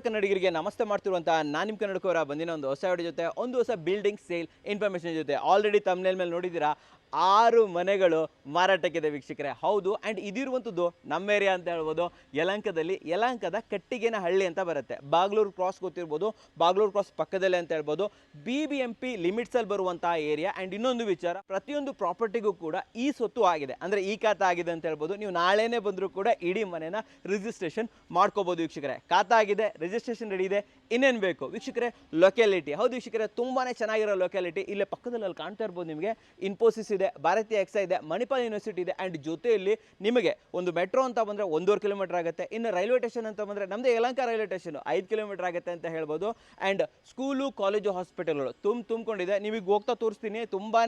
ಕನ್ನಡಿಗರಿಗೆ ನಮಸ್ತೆ ಮಾಡ್ತಿರುವಂತ ನಾನು ನಿಮ್ಮ ಕನ್ನಡಕವರ ಬಂದಿನ ಒಂದು ಹೊಸ ವಿಡಿಯೋ ಜೊತೆ ಒಂದು ಹೊಸ ಬಿಲ್ಡಿಂಗ್ ಸೇಲ್ ಇನ್ಫಾರ್ಮೇಷನ್ ಜೊತೆ ಆಲ್ರೆಡಿ ತಮ್ನೇಲ್ ಮೇಲೆ ನೋಡಿದ್ದೀರಾ 6 ಮನೆಗಳು ಮಾರಾಟಕ್ಕಿದೆ ವೀಕ್ಷಕರೇ. ಹೌದು, ಆ್ಯಂಡ್ ಇದಿರುವಂಥದ್ದು ನಮ್ಮ ಏರಿಯಾ ಅಂತ ಹೇಳ್ಬೋದು. ಯಲಹಂಕದಲ್ಲಿ ಯಲಹಂಕದ ಕಟ್ಟಿಗೇನಹಳ್ಳಿ ಅಂತ ಬರುತ್ತೆ. ಬಾಗ್ಲೂರು ಕ್ರಾಸ್ ಗೊತ್ತಿರ್ಬೋದು, ಬಾಗ್ಲೂರು ಕ್ರಾಸ್ ಪಕ್ಕದಲ್ಲೇ ಅಂತ ಹೇಳ್ಬೋದು. BBMP ಲಿಮಿಟ್ಸಲ್ಲಿ ಬರುವಂತಹ ಏರಿಯಾ. ಆ್ಯಂಡ್ ಇನ್ನೊಂದು ವಿಚಾರ, ಪ್ರತಿಯೊಂದು ಪ್ರಾಪರ್ಟಿಗೂ ಕೂಡ ಈ ಸ್ವತ್ತು ಆಗಿದೆ, ಅಂದರೆ ಈ ಖಾತಾ ಆಗಿದೆ ಅಂತ ಹೇಳ್ಬೋದು. ನೀವು ನಾಳೆನೇ ಬಂದರೂ ಕೂಡ ಇಡೀ ಮನೆನ ರಿಜಿಸ್ಟ್ರೇಷನ್ ಮಾಡ್ಕೋಬೋದು ವೀಕ್ಷಕರೇ. ಖಾತಾ ಆಗಿದೆ, ರಿಜಿಸ್ಟ್ರೇಷನ್ ರೆಡಿ ಇದೆ, ಇನ್ನೇನು ಬೇಕು ವೀಕ್ಷಕರೇ? ಲೊಕ್ಯಾಲಿಟಿ. ಹೌದು ವೀಕ್ಷಕರೇ, ತುಂಬಾ ಚೆನ್ನಾಗಿರೋ ಲೊಕ್ಯಾಲಿಟಿ. ಇಲ್ಲೇ ಪಕ್ಕದಲ್ಲಿ ಅಲ್ಲಿ ಕಾಣ್ತಾ ಇರ್ಬೋದು ನಿಮಗೆ ಇನ್ಫೋಸಿಸ್ ಇದೆ, ಭಾರತೀಯ ಎಕ್ಸಾ ಇದೆ, ಮಣಿಪಾಲ್ ಯೂನಿವರ್ಸಿಟಿ ಇದೆ. ಆ್ಯಂಡ್ ಜೊತೆಯಲ್ಲಿ ನಿಮಗೆ ಒಂದು ಮೆಟ್ರೋ ಅಂತ ಬಂದರೆ 1.5 ಕಿಲೋಮೀಟರ್ ಆಗುತ್ತೆ. ಇನ್ನು ರೈಲ್ವೆ ಸ್ಟೇಷನ್ ಅಂತ ಬಂದರೆ ನಮ್ಮದೇ ಯಲಹಂಕ ರೈಲ್ವೆ ಸ್ಟೇಷನ್ 5 ಕಿಲೋಮೀಟರ್ ಆಗುತ್ತೆ ಅಂತ ಹೇಳ್ಬೋದು. ಆ್ಯಂಡ್ ಸ್ಕೂಲು, ಕಾಲೇಜು, ಹಾಸ್ಪಿಟಲ್ಗಳು ತುಂಬಿಕೊಂಡಿದೆ. ನಿಮಗೆ ಹೋಗ್ತಾ ತೋರಿಸ್ತೀನಿ. ತುಂಬಾ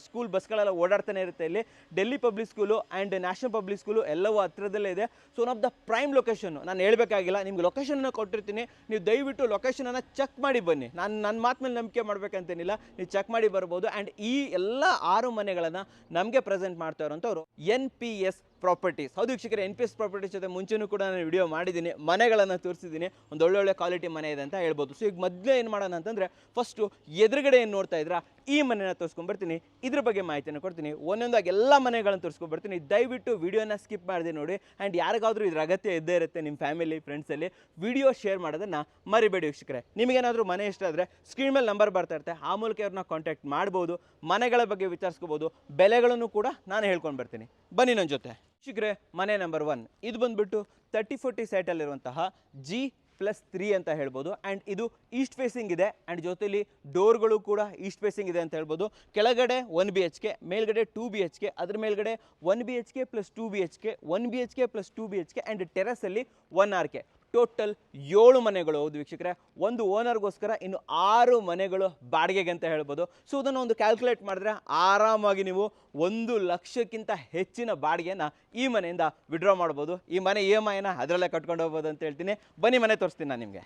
ಸ್ಕೂಲ್ ಬಸ್ಗಳೆಲ್ಲ ಓಡಾಡ್ತಾನೆ ಇರುತ್ತೆ ಇಲ್ಲಿ. Delhi public school and national public school ಎಲ್ಲವೂ ಹತ್ತಿರದಲ್ಲೇ ಇದೆ. So one of the prime location. ನಾನು ಹೇಳಬೇಕಾಗಿಲ್ಲ, ನಿಮ್ಗೆ ಲೊಕೇಶನನ್ನು ಕೊಟ್ಟಿರ್ತೀನಿ. ನೀವು ದಯವಿಟ್ಟು ಲೊಕೇಶನನ್ನು ಚೆಕ್ ಮಾಡಿ ಬನ್ನಿ. ನಾನು ನನ್ನ ಮಾತು ಮೇಲೆ ನಂಬಿಕೆ ಮಾಡಬೇಕಂತೇನಿಲ್ಲ, ನೀವು ಚೆಕ್ ಮಾಡಿ ಬರ್ಬೋದು. ಆ್ಯಂಡ್ ಈ ಎಲ್ಲ 6 ಮನೆಗಳನ್ನು ನಮಗೆ ಪ್ರೆಸೆಂಟ್ ಮಾಡ್ತಾ ಇರೋಂಥವ್ರು NPS ಪ್ರಾಪರ್ಟೀಸ್. ಹೌದು ವೀಕ್ಷಕರೇ, NPS ಪ್ರಾಪರ್ಟೀಸ್ ಜೊತೆ ಮುಂಚೆನೂ ಕೂಡ ನಾನು ವಿಡಿಯೋ ಮಾಡಿದ್ದೀನಿ, ಮನೆಗಳನ್ನು ತೋರಿಸಿದ್ದೀನಿ. ಒಂದು ಒಳ್ಳೊಳ್ಳೆ ಕ್ವಾಲಿಟಿ ಮನೆ ಇದೆ ಅಂತ ಹೇಳ್ಬೋದು. ಸೊ ಈಗ ಮೊದಲೇ ಏನು ಮಾಡೋಣ ಅಂತಂದರೆ, ಫಸ್ಟು ಎದುರುಗಡೆ ಏನು ನೋಡ್ತಾ ಇದ್ರಾ ಈ ಮನೆನ ತೋರಿಸ್ಕೊಂಡ್ಬರ್ತೀನಿ, ಇದ್ರ ಬಗ್ಗೆ ಮಾಹಿತಿಯನ್ನು ಕೊಡ್ತೀನಿ. ಒಂದೊಂದಾಗಿ ಎಲ್ಲ ಮನೆಗಳನ್ನು ತೋರಿಸ್ಕೊಂಡ್ಬರ್ತೀನಿ. ದಯವಿಟ್ಟು ವಿಡಿಯೋನ ಸ್ಕಿಪ್ ಮಾಡಿದೆ ನೋಡಿ. ಆ್ಯಂಡ್ ಯಾರಿಗಾದ್ರೂ ಇದ್ರ ಅಗತ್ಯ ಇದ್ದೇ ಇರುತ್ತೆ ನಿಮ್ಮ ಫ್ಯಾಮಿಲಿ ಫ್ರೆಂಡ್ಸಲ್ಲಿ, ವಿಡಿಯೋ ಶೇರ್ ಮಾಡೋದನ್ನು ಮರಿಬೇಡಿ ವೀಕ್ಷಕರೇ. ನಿಮಗೇನಾದರೂ ಮನೆ ಇಷ್ಟ ಆದರೆ ಸ್ಕ್ರೀನ್ ಮೇಲೆ ನಂಬರ್ ಬರ್ತಾ ಇರುತ್ತೆ, ಆ ಮೂಲಕ ಅವ್ರನ್ನ ಕಾಂಟ್ಯಾಕ್ಟ್ ಮಾಡ್ಬೋದು. ಮನೆಗಳ ಬಗ್ಗೆ ವಿಚಾರಿಸ್ಕೋಬೋದು, ಬೆಲೆಗಳನ್ನು ಕೂಡ ನಾನು ಹೇಳ್ಕೊಂಡು ಬರ್ತೀನಿ. ಬನ್ನಿ ನನ್ನ ಜೊತೆ ವೀಕ್ಷಕರೇ. ಮನೆ ನಂಬರ್ 1 ಇದು ಬಂದುಬಿಟ್ಟು 30-40 ಸೈಟಲ್ಲಿರುವಂತಹ G+3 ಅಂತ ಹೇಳ್ಬೋದು. ಆ್ಯಂಡ್ ಇದು ಈಸ್ಟ್ ಫೇಸಿಂಗ್ ಇದೆ. ಆ್ಯಂಡ್ ಜೊತೆಲಿ ಡೋರ್ಗಳು ಕೂಡ ಈಸ್ಟ್ ಫೇಸಿಂಗ್ ಇದೆ ಅಂತ ಹೇಳ್ಬೋದು. ಕೆಳಗಡೆ 1 BHK, ಮೇಲ್ಗಡೆ 2 BHK, ಅದ್ರ ಮೇಲ್ಗಡೆ 1 BHK + 2 BHK, 1 BHK + 2 BHK and ಟೆರಸಲ್ಲಿ 1 RK. ಟೋಟಲ್ 7 ಮನೆಗಳು. ಹೌದು ವೀಕ್ಷಕರೇ, ಒಂದು ಓನರ್ಗೋಸ್ಕರ ಇನ್ನು 6 ಮನೆಗಳು ಬಾಡಿಗೆಗೆ ಅಂತ ಹೇಳ್ಬೋದು. ಸೊ ಅದನ್ನು ಒಂದು ಕ್ಯಾಲ್ಕುಲೇಟ್ ಮಾಡಿದ್ರೆ ಆರಾಮಾಗಿ ನೀವು 1 ಲಕ್ಷಕ್ಕಿಂತ ಹೆಚ್ಚಿನ ಬಾಡಿಗೆನ ಈ ಮನೆಯಿಂದ ವಿಡ್ರಾ ಮಾಡ್ಬೋದು. ಈ ಮನೆ EMIನ ಅದರಲ್ಲೇ ಕಟ್ಕೊಂಡು ಹೋಗ್ಬೋದು ಅಂತ ಹೇಳ್ತೀನಿ. ಬನ್ನಿ ಮನೆ ತೋರಿಸ್ತೀನಿ ನಾನು ನಿಮಗೆ.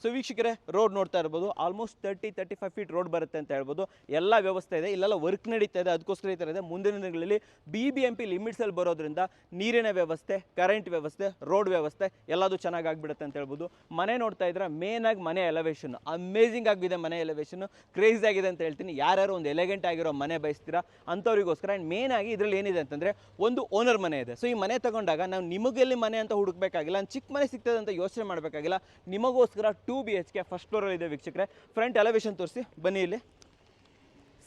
ಸೊ ವೀಕ್ಷಕರೇ, ರೋಡ್ ನೋಡ್ತಾ ಇರ್ಬೋದು. ಆಲ್ಮೋಸ್ಟ್ 30-35 ಫೀಟ್ ರೋಡ್ ಬರುತ್ತೆ ಅಂತ ಹೇಳ್ಬೋದು. ಎಲ್ಲ ವ್ಯವಸ್ಥೆ ಇದೆ, ಇಲ್ಲೆಲ್ಲ ವರ್ಕ್ ನಡೀತಾ ಇದೆ, ಅದಕ್ಕೋಸ್ಕರ ಈ ಥರ ಇದೆ. ಮುಂದಿನ ದಿನಗಳಲ್ಲಿ BBMP ಲಿಮಿಟ್ಸಲ್ಲಿ ಬರೋದ್ರಿಂದ ನೀರಿನ ವ್ಯವಸ್ಥೆ, ಕರೆಂಟ್ ವ್ಯವಸ್ಥೆ, ರೋಡ್ ವ್ಯವಸ್ಥೆ ಎಲ್ಲದೂ ಚೆನ್ನಾಗಿ ಆಗಿಬಿಡುತ್ತೆ ಅಂತ ಹೇಳ್ಬೋದು. ಮನೆ ನೋಡ್ತಾ ಇದ್ರೆ ಮೇನಾಗಿ ಮನೆ ಎಲಿವೇಶನ್ ಅಮೇಝಿಂಗ್ ಆಗಿದೆ. ಮನೆ ಎಲಿವೇಶನ್ ಕ್ರೇಜಿ ಆಗಿದೆ ಅಂತ ಹೇಳ್ತೀನಿ. ಯಾರ್ಯಾರು ಒಂದು ಎಲಿಗೆಂಟ್ ಆಗಿರೋ ಮನೆ ಬಯಸ್ತೀರಾ ಅಂಥವ್ರಿಗೋಸ್ಕರ. ಆ್ಯಂಡ್ ಮೇನಾಗಿ ಇದರಲ್ಲಿ ಏನಿದೆ ಅಂತಂದರೆ, ಒಂದು ಓನರ್ ಮನೆ ಇದೆ. ಸೊ ಈ ಮನೆ ತಗೊಂಡಾಗ ನಾವು ನಿಮಗೆಲ್ಲಿ ಮನೆ ಅಂತ ಹುಡುಕಬೇಕಾಗಿಲ್ಲ, ಚಿಕ್ಕ ಮನೆ ಸಿಗ್ತದೆ ಅಂತ ಯೋಚನೆ ಮಾಡಬೇಕಾಗಿಲ್ಲ. ನಿಮಗೋಸ್ಕರ 2 BHK ಫಸ್ಟ್ ಫ್ಲೋರಲ್ಲಿ ಇದೆ ವೀಕ್ಷಕರೇ. ಫ್ರಂಟ್ ಎಲಿವೇಶನ್ ತೋರಿಸಿ ಬನ್ನಿ. ಇಲ್ಲಿ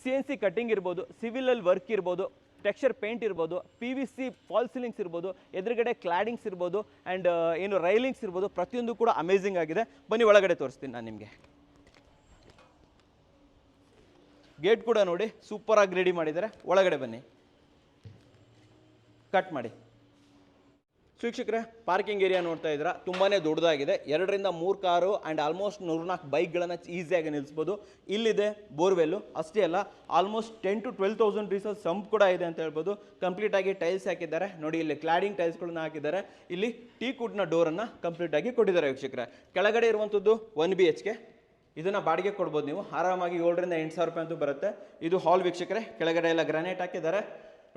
CNC ಕಟ್ಟಿಂಗ್ ಇರ್ಬೋದು, ಸಿವಿಲಲ್ಲಿ ವರ್ಕ್ ಇರ್ಬೋದು, ಟೆಕ್ಸ್ಚರ್ ಪೇಂಟ್ ಇರ್ಬೋದು, PVC ಫಾಲ್ ಸೀಲಿಂಗ್ಸ್ ಇರ್ಬೋದು, ಎದುರುಗಡೆ ಕ್ಲಾಡಿಂಗ್ಸ್ ಇರ್ಬೋದು, ಆ್ಯಂಡ್ ಏನು ರೈಲಿಂಗ್ಸ್ ಇರ್ಬೋದು, ಪ್ರತಿಯೊಂದು ಕೂಡ ಅಮೇಝಿಂಗ್ ಆಗಿದೆ. ಬನ್ನಿ ಒಳಗಡೆ ತೋರಿಸ್ತೀನಿ ನಾನು ನಿಮಗೆ. ಗೇಟ್ ಕೂಡ ನೋಡಿ ಸೂಪರಾಗಿ ರೆಡಿ ಮಾಡಿದ್ದಾರೆ. ಒಳಗಡೆ ಬನ್ನಿ, ಕಟ್ ಮಾಡಿ. ವೀಕ್ಷಕರೇ, ಪಾರ್ಕಿಂಗ್ ಏರಿಯಾ ನೋಡ್ತಾ ಇದ್ದೀರಾ, ತುಂಬಾ ದೊಡ್ಡದಾಗಿದೆ. 2-3 ಕಾರು ಆ್ಯಂಡ್ ಆಲ್ಮೋಸ್ಟ್ 104 ಬೈಕ್ಗಳನ್ನು ಈಸಿಯಾಗಿ ನಿಲ್ಲಿಸ್ಬೋದು. ಇಲ್ಲಿದೆ ಬೋರ್ವೆಲ್ಲು. ಅಷ್ಟೇ ಅಲ್ಲ, ಆಲ್ಮೋಸ್ಟ್ 10,000 to 12,000 ಪೀಸಸ್ ಸಂಪ್ ಕೂಡ ಇದೆ ಅಂತ ಹೇಳ್ಬೋದು. ಕಂಪ್ಲೀಟಾಗಿ ಟೈಲ್ಸ್ ಹಾಕಿದ್ದಾರೆ ನೋಡಿ. ಇಲ್ಲಿ ಕ್ಲಾಡಿಂಗ್ ಟೈಲ್ಸ್ಗಳನ್ನ ಹಾಕಿದ್ದಾರೆ. ಇಲ್ಲಿ ಟೀಕುಡ್ನ ಡೋರನ್ನು ಕಂಪ್ಲೀಟಾಗಿ ಕೊಟ್ಟಿದ್ದಾರೆ ವೀಕ್ಷಕರೇ. ಕೆಳಗಡೆ ಇರುವಂಥದ್ದು 1 BHK. ಇದನ್ನು ಬಾಡಿಗೆ ಕೊಡ್ಬೋದು ನೀವು ಆರಾಮಾಗಿ. 7,000-8,000 ರೂಪಾಯಿ ಅಂತೂ ಬರುತ್ತೆ. ಇದು ಹಾಲ್ ವೀಕ್ಷಕರೇ. ಕೆಳಗಡೆ ಎಲ್ಲ ಗ್ರಾನೈಟ್ ಹಾಕಿದ್ದಾರೆ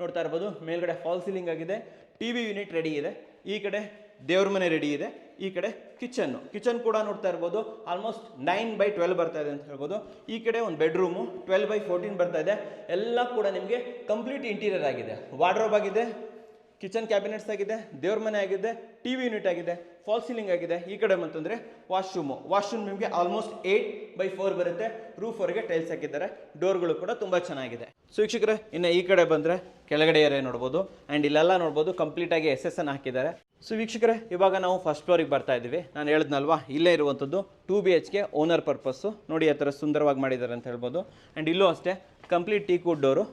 ನೋಡ್ತಾ ಇರ್ಬೋದು. ಮೇಲ್ಗಡೆ ಫಾಲ್ ಸೀಲಿಂಗ್ ಆಗಿದೆ. TV ಯೂನಿಟ್ ರೆಡಿ ಇದೆ. ಈ ಕಡೆ ದೇವ್ರ ಮನೆ ರೆಡಿ ಇದೆ. ಈ ಕಡೆ ಕಿಚನ್ ಕೂಡ ನೋಡ್ತಾ ಇರ್ಬೋದು. ಆಲ್ಮೋಸ್ಟ್ 9/12 ಬರ್ತಾ ಇದೆ ಅಂತ ಹೇಳ್ಬೋದು. ಈ ಕಡೆ ಒಂದು ಬೆಡ್ರೂಮು 12/14 ಬರ್ತಾ ಇದೆ. ಎಲ್ಲ ಕೂಡ ನಿಮಗೆ ಕಂಪ್ಲೀಟ್ ಇಂಟೀರಿಯರ್ ಆಗಿದೆ. ವಾರ್ಡ್ರೋಬ್ ಆಗಿದೆ, ಕಿಚನ್ ಕ್ಯಾಬಿನೆಟ್ಸ್ ಆಗಿದೆ, ದೇವ್ರ ಮನೆ ಆಗಿದೆ, TV ಯೂನಿಟ್ ಆಗಿದೆ, ಫಾಲ್ ಸೀಲಿಂಗ್ ಆಗಿದೆ. ಈ ಕಡೆ ಬಂತಂದರೆ ವಾಶ್ರೂಮ್ ನಿಮಗೆ ಆಲ್ಮೋಸ್ಟ್ 8/4 ಬರುತ್ತೆ. ರೂಫ್ವರೆಗೆ ಟೈಲ್ಸ್ ಹಾಕಿದ್ದಾರೆ. ಡೋರ್ಗಳು ಕೂಡ ತುಂಬ ಚೆನ್ನಾಗಿದೆ. ಸೊ ವೀಕ್ಷಕರೇ, ಇನ್ನು ಈ ಕಡೆ ಬಂದರೆ ಕೆಳಗಡೆ ಏರಿಯಾ ನೋಡ್ಬೋದು. ಆ್ಯಂಡ್ ಇಲ್ಲೆಲ್ಲ ನೋಡ್ಬೋದು ಕಂಪ್ಲೀಟಾಗಿ SS ಹಾಕಿದ್ದಾರೆ. ಸೊ ವೀಕ್ಷಕರೇ, ಇವಾಗ ನಾವು ಫಸ್ಟ್ ಫ್ಲೋರಿಗೆ ಬರ್ತಾ ಇದ್ದೀವಿ. ನಾನು ಹೇಳಿದ್ನಲ್ವಾ, ಇಲ್ಲೇ ಇರುವಂಥದ್ದು 2 BHK ಓನರ್ ಪರ್ಪಸ್ಸು. ನೋಡಿ ಆ ಥರ ಸುಂದರವಾಗಿ ಮಾಡಿದ್ದಾರೆ ಅಂತ ಹೇಳ್ಬೋದು. ಆ್ಯಂಡ್ ಇಲ್ಲೂ ಅಷ್ಟೇ ಕಂಪ್ಲೀಟ್ ಟೀಕುಡ್ ಡೋರು,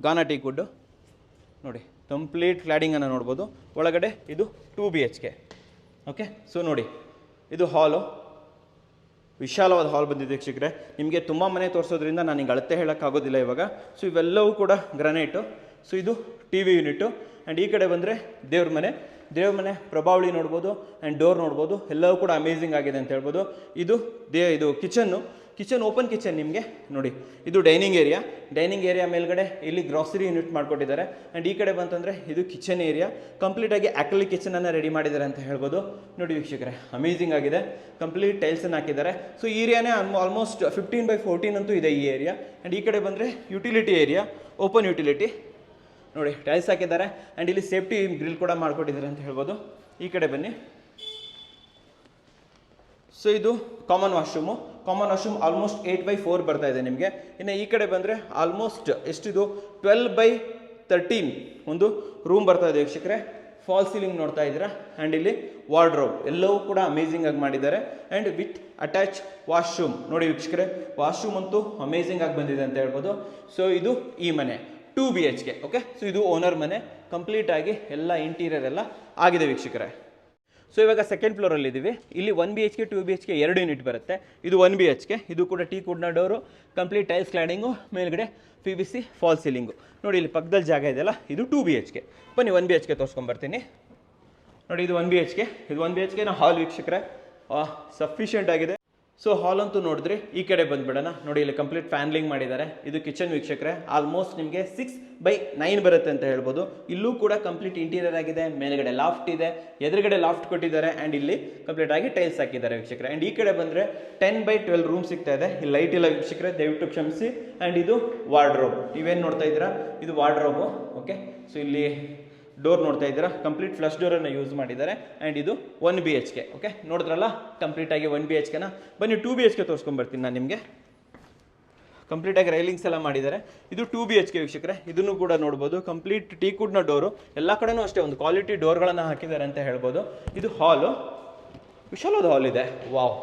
ಗಾನಾ ಟೀಕುಡ್ಡು ನೋಡಿ. ಕಂಪ್ಲೀಟ್ ಕ್ಲಾಡಿಂಗನ್ನು ನೋಡ್ಬೋದು. ಒಳಗಡೆ ಇದು 2 BHK. ಓಕೆ, ಸೊ ನೋಡಿ ಇದು ಹಾಲು, ವಿಶಾಲವಾದ ಹಾಲ್ ಬಂದಿದೆ ವೀಕ್ಷಕರೇ. ನಿಮಗೆ ತುಂಬ ಮನೆ ತೋರಿಸೋದ್ರಿಂದ ನಾನು ಹಿಂಗೆ ಅಳತೆ ಹೇಳೋಕ್ಕಾಗೋದಿಲ್ಲ ಇವಾಗ. ಸೊ ಇವೆಲ್ಲವೂ ಕೂಡ ಗ್ರಾನೈಟು. ಸೊ ಇದು TV ಯೂನಿಟು. ಆ್ಯಂಡ್ ಈ ಕಡೆ ಬಂದರೆ ದೇವ್ರ ಮನೆ. ದೇವ್ರ ಮನೆ ಪ್ರಭಾವಳಿ ನೋಡ್ಬೋದು ಆ್ಯಂಡ್ ಡೋರ್ ನೋಡ್ಬೋದು, ಎಲ್ಲವೂ ಕೂಡ ಅಮೇಝಿಂಗ್ ಆಗಿದೆ ಅಂತ ಹೇಳ್ಬೋದು. ಇದು ಕಿಚನ್ ಓಪನ್ ಕಿಚನ್ ನಿಮಗೆ ನೋಡಿ. ಇದು ಡೈನಿಂಗ್ ಏರಿಯಾ ಮೇಲ್ಗಡೆ ಇಲ್ಲಿ ಗ್ರಾಸರಿ ಯೂನಿಟ್ ಮಾಡಿಕೊಟ್ಟಿದ್ದಾರೆ. ಆ್ಯಂಡ್ ಈ ಕಡೆ ಬಂತಂದರೆ ಇದು ಕಿಚನ್ ಏರಿಯಾ, ಕಂಪ್ಲೀಟಾಗಿ ಆಕ್ರಿಲಿಕ್ ಕಿಚನನ್ನು ರೆಡಿ ಮಾಡಿದ್ದಾರೆ ಅಂತ ಹೇಳ್ಬೋದು. ನೋಡಿ ವೀಕ್ಷಕರೇ, ಅಮೇಝಿಂಗ್ ಆಗಿದೆ. ಕಂಪ್ಲೀಟ್ ಟೈಲ್ಸನ್ನು ಹಾಕಿದ್ದಾರೆ. ಸೊ ಈ ಏರಿಯಾನೇ ಆಲ್ಮೋಸ್ಟ್ 15x14 ಅಂತೂ ಇದೆ ಈ ಏರಿಯಾ. ಆ್ಯಂಡ್ ಈ ಕಡೆ ಬಂದರೆ ಯುಟಿಲಿಟಿ ಏರಿಯಾ, ಓಪನ್ ಯುಟಿಲಿಟಿ ನೋಡಿ, ಟೈಲ್ಸ್ ಹಾಕಿದ್ದಾರೆ. ಆ್ಯಂಡ್ ಇಲ್ಲಿ ಸೇಫ್ಟಿ ಗ್ರಿಲ್ ಕೂಡ ಮಾಡಿಕೊಟ್ಟಿದ್ದಾರೆ ಅಂತ ಹೇಳ್ಬೋದು. ಈ ಕಡೆ ಬನ್ನಿ. ಸೊ ಇದು ಕಾಮನ್ ವಾಶ್ರೂಮ್ ಆಲ್ಮೋಸ್ಟ್ 8x4 ಬರ್ತಾ ಇದೆ ನಿಮಗೆ. ಇನ್ನು ಈ ಕಡೆ ಬಂದರೆ ಆಲ್ಮೋಸ್ಟ್ ಎಷ್ಟಿದು 12x13 ಒಂದು ರೂಮ್ ಬರ್ತಾ ಇದೆ ವೀಕ್ಷಕರೇ. ಫಾಲ್ ಸೀಲಿಂಗ್ ನೋಡ್ತಾ ಇದ್ದೀರಾ. ಆ್ಯಂಡ್ ಇಲ್ಲಿ ವಾರ್ಡ್ರೋಬ್ ಎಲ್ಲವೂ ಕೂಡ ಅಮೇಝಿಂಗ್ ಆಗಿ ಮಾಡಿದ್ದಾರೆ. ಆ್ಯಂಡ್ ವಿತ್ ಅಟ್ಯಾಚ್ ವಾಶ್ರೂಮ್ ನೋಡಿ ವೀಕ್ಷಕರೇ, ವಾಶ್ರೂಮ್ ಅಂತೂ ಅಮೇಝಿಂಗ್ ಆಗಿ ಬಂದಿದೆ ಅಂತ ಹೇಳ್ಬೋದು. ಸೊ ಇದು ಈ ಮನೆ 2 BHK. ಓಕೆ, ಸೊ ಇದು ಓನರ್ ಮನೆ, ಕಂಪ್ಲೀಟ್ ಆಗಿ ಎಲ್ಲ ಇಂಟೀರಿಯರ್ ಎಲ್ಲ ಆಗಿದೆ ವೀಕ್ಷಕರೇ. ಸೊ ಇವಾಗ ಸೆಕೆಂಡ್ ಫ್ಲೋರಲ್ಲಿ ಇದ್ದೀವಿ. ಇಲ್ಲಿ 1 BHK 2 BHK 2 ಯೂನಿಟ್ ಬರುತ್ತೆ. ಇದು 1 BHK, ಇದು ಕೂಡ ಟೀ ಕುಡ್ನ ಡೋರು, ಕಂಪ್ಲೀಟ್ ಟೈಲ್ಸ್ ಕ್ಲಾಡಿಂಗು, ಮೇಲ್ಗಡೆ PVC ಫಾಲ್ ಸೀಲಿಂಗು ನೋಡಿ. ಇಲ್ಲಿ ಪಕ್ಕದಲ್ಲಿ ಜಾಗ ಇದೆಯಲ್ಲ, ಇದು 2 BHK. ಬನ್ನಿ 1 BHK ತೋರಿಸ್ಕೊಂಬರ್ತೀನಿ ನೋಡಿ. ಇದು 1 BHK ನ ಹಾಲ್ ವೀಕ್ಷಕರೇ, ಸಫಿಷಿಯೆಂಟ್ ಆಗಿದೆ. ಸೊ ಹಾಲ್ ಅಂತೂ ನೋಡಿದ್ರಿ. ಈ ಕಡೆ ಬಂದ್ಬಿಡೋಣ ನೋಡಿ. ಇಲ್ಲಿ ಕಂಪ್ಲೀಟ್ ಫ್ಯಾನ್ಲಿಂಗ್ ಮಾಡಿದ್ದಾರೆ. ಇದು ಕಿಚನ್ ವೀಕ್ಷಕರೇ, ಆಲ್ಮೋಸ್ಟ್ ನಿಮಗೆ 6x9 ಬರುತ್ತೆ ಅಂತ ಹೇಳ್ಬೋದು. ಇಲ್ಲೂ ಕೂಡ ಕಂಪ್ಲೀಟ್ ಇಂಟೀರಿಯರ್ ಆಗಿದೆ. ಮೇಲ್ಗಡೆ ಲಾಫ್ಟ್ ಇದೆ, ಎದುರುಗಡೆ ಲಾಫ್ಟ್ ಕೊಟ್ಟಿದ್ದಾರೆ. ಆ್ಯಂಡ್ ಇಲ್ಲಿ ಕಂಪ್ಲೀಟ್ ಆಗಿ ಟೈಲ್ಸ್ ಹಾಕಿದ್ದಾರೆ ವೀಕ್ಷಕರೇ. ಆ್ಯಂಡ್ ಈ ಕಡೆ ಬಂದರೆ 10x12 ರೂಮ್ ಸಿಗ್ತಾ ಇದೆ. ಇಲ್ಲಿ ಲೈಟ್ ಇಲ್ಲ ವೀಕ್ಷಕರೇ, ದಯವಿಟ್ಟು ಕ್ಷಮಿಸಿ. ಆ್ಯಂಡ್ ಇದು ವಾರ್ಡ್ರೋಬ್, ನೀವೇನು ನೋಡ್ತಾ ಇದ್ದೀರಾ, ಇದು ವಾರ್ಡ್ರೋಬು. ಓಕೆ, ಸೊ ಇಲ್ಲಿ ಡೋರ್ ನೋಡ್ತಾ ಇದ್ದೀರಾ, ಕಂಪ್ಲೀಟ್ ಫ್ಲಶ್ ಡೋರನ್ನು ಯೂಸ್ ಮಾಡಿದ್ದಾರೆ. ಆ್ಯಂಡ್ ಇದು 1 BHK. ಓಕೆ, ನೋಡಿದ್ರಲ್ಲ ಕಂಪ್ಲೀಟಾಗಿ 1 BHKನ. ಬನ್ನಿ 2 BHK ತೋರಿಸ್ಕೊಂಬರ್ತೀನಿ ನಾನು ನಿಮಗೆ. ಕಂಪ್ಲೀಟಾಗಿ ರೈಲಿಂಗ್ಸ್ ಎಲ್ಲ ಮಾಡಿದ್ದಾರೆ. ಇದು 2 BHK ವೀಕ್ಷಕರೇ. ಇದನ್ನು ಕೂಡ ನೋಡ್ಬೋದು, ಕಂಪ್ಲೀಟ್ ಟೀ ಕುಡ್ನ ಡೋರು, ಎಲ್ಲ ಕಡೆನೂ ಅಷ್ಟೇ ಒಂದು ಕ್ವಾಲಿಟಿ ಡೋರ್ಗಳನ್ನು ಹಾಕಿದ್ದಾರೆ ಅಂತ ಹೇಳ್ಬೋದು. ಇದು ಹಾಲು, ವಿಶಾಲವಾದ ಹಾಲ್ ಇದೆ. Wow.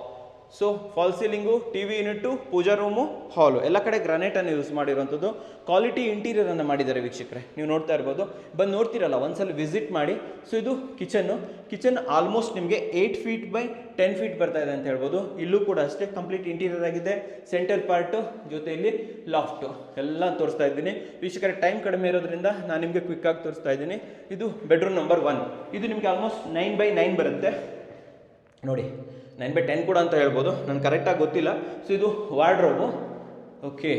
So fall ceiling, TV unit, pooja room, hall, ಎಲ್ಲ ಕಡೆ ಗ್ರಾನೈಟನ್ನು ಯೂಸ್ ಮಾಡಿರೋಂಥದ್ದು. ಕ್ವಾಲಿಟಿ ಇಂಟೀರಿಯರನ್ನು ಮಾಡಿದ್ದಾರೆ ವೀಕ್ಷಕರೇ, ನೀವು ನೋಡ್ತಾ ಇರ್ಬೋದು. ಬಂದು ನೋಡ್ತೀರಲ್ಲ, ಒಂದ್ಸಲ ವಿಸಿಟ್ ಮಾಡಿ. ಸೊ ಇದು ಕಿಚನ್ ಆಲ್ಮೋಸ್ಟ್ ನಿಮಗೆ 8 feet/10 feet ಬರ್ತಾ ಇದೆ ಅಂತ ಹೇಳ್ಬೋದು. ಇಲ್ಲೂ ಕೂಡ ಅಷ್ಟೇ ಕಂಪ್ಲೀಟ್ ಇಂಟೀರಿಯರ್ ಆಗಿದೆ. ಸೆಂಟರ್ ಪಾರ್ಟು ಜೊತೆಯಲ್ಲಿ ಲಾಫ್ಟು ಎಲ್ಲ ತೋರಿಸ್ತಾ ಇದ್ದೀನಿ ವೀಕ್ಷಕರೇ. ಟೈಮ್ ಕಡಿಮೆ ಇರೋದ್ರಿಂದ ನಾನು ನಿಮಗೆ ಕ್ವಿಕ್ಕಾಗಿ ತೋರಿಸ್ತಾ ಇದ್ದೀನಿ. ಇದು ಬೆಡ್ರೂಮ್ ನಂಬರ್ 1. ಇದು ನಿಮಗೆ ಆಲ್ಮೋಸ್ಟ್ 9x9 ಬರುತ್ತೆ ನೋಡಿ. 9x10 ಕೂಡ ಅಂತ ಹೇಳ್ಬೋದು, ನನಗೆ ಕರೆಕ್ಟಾಗಿ ಗೊತ್ತಿಲ್ಲ. ಸೊ ಇದು ವಾರ್ಡ್ರೋಬು. ಓಕೆ,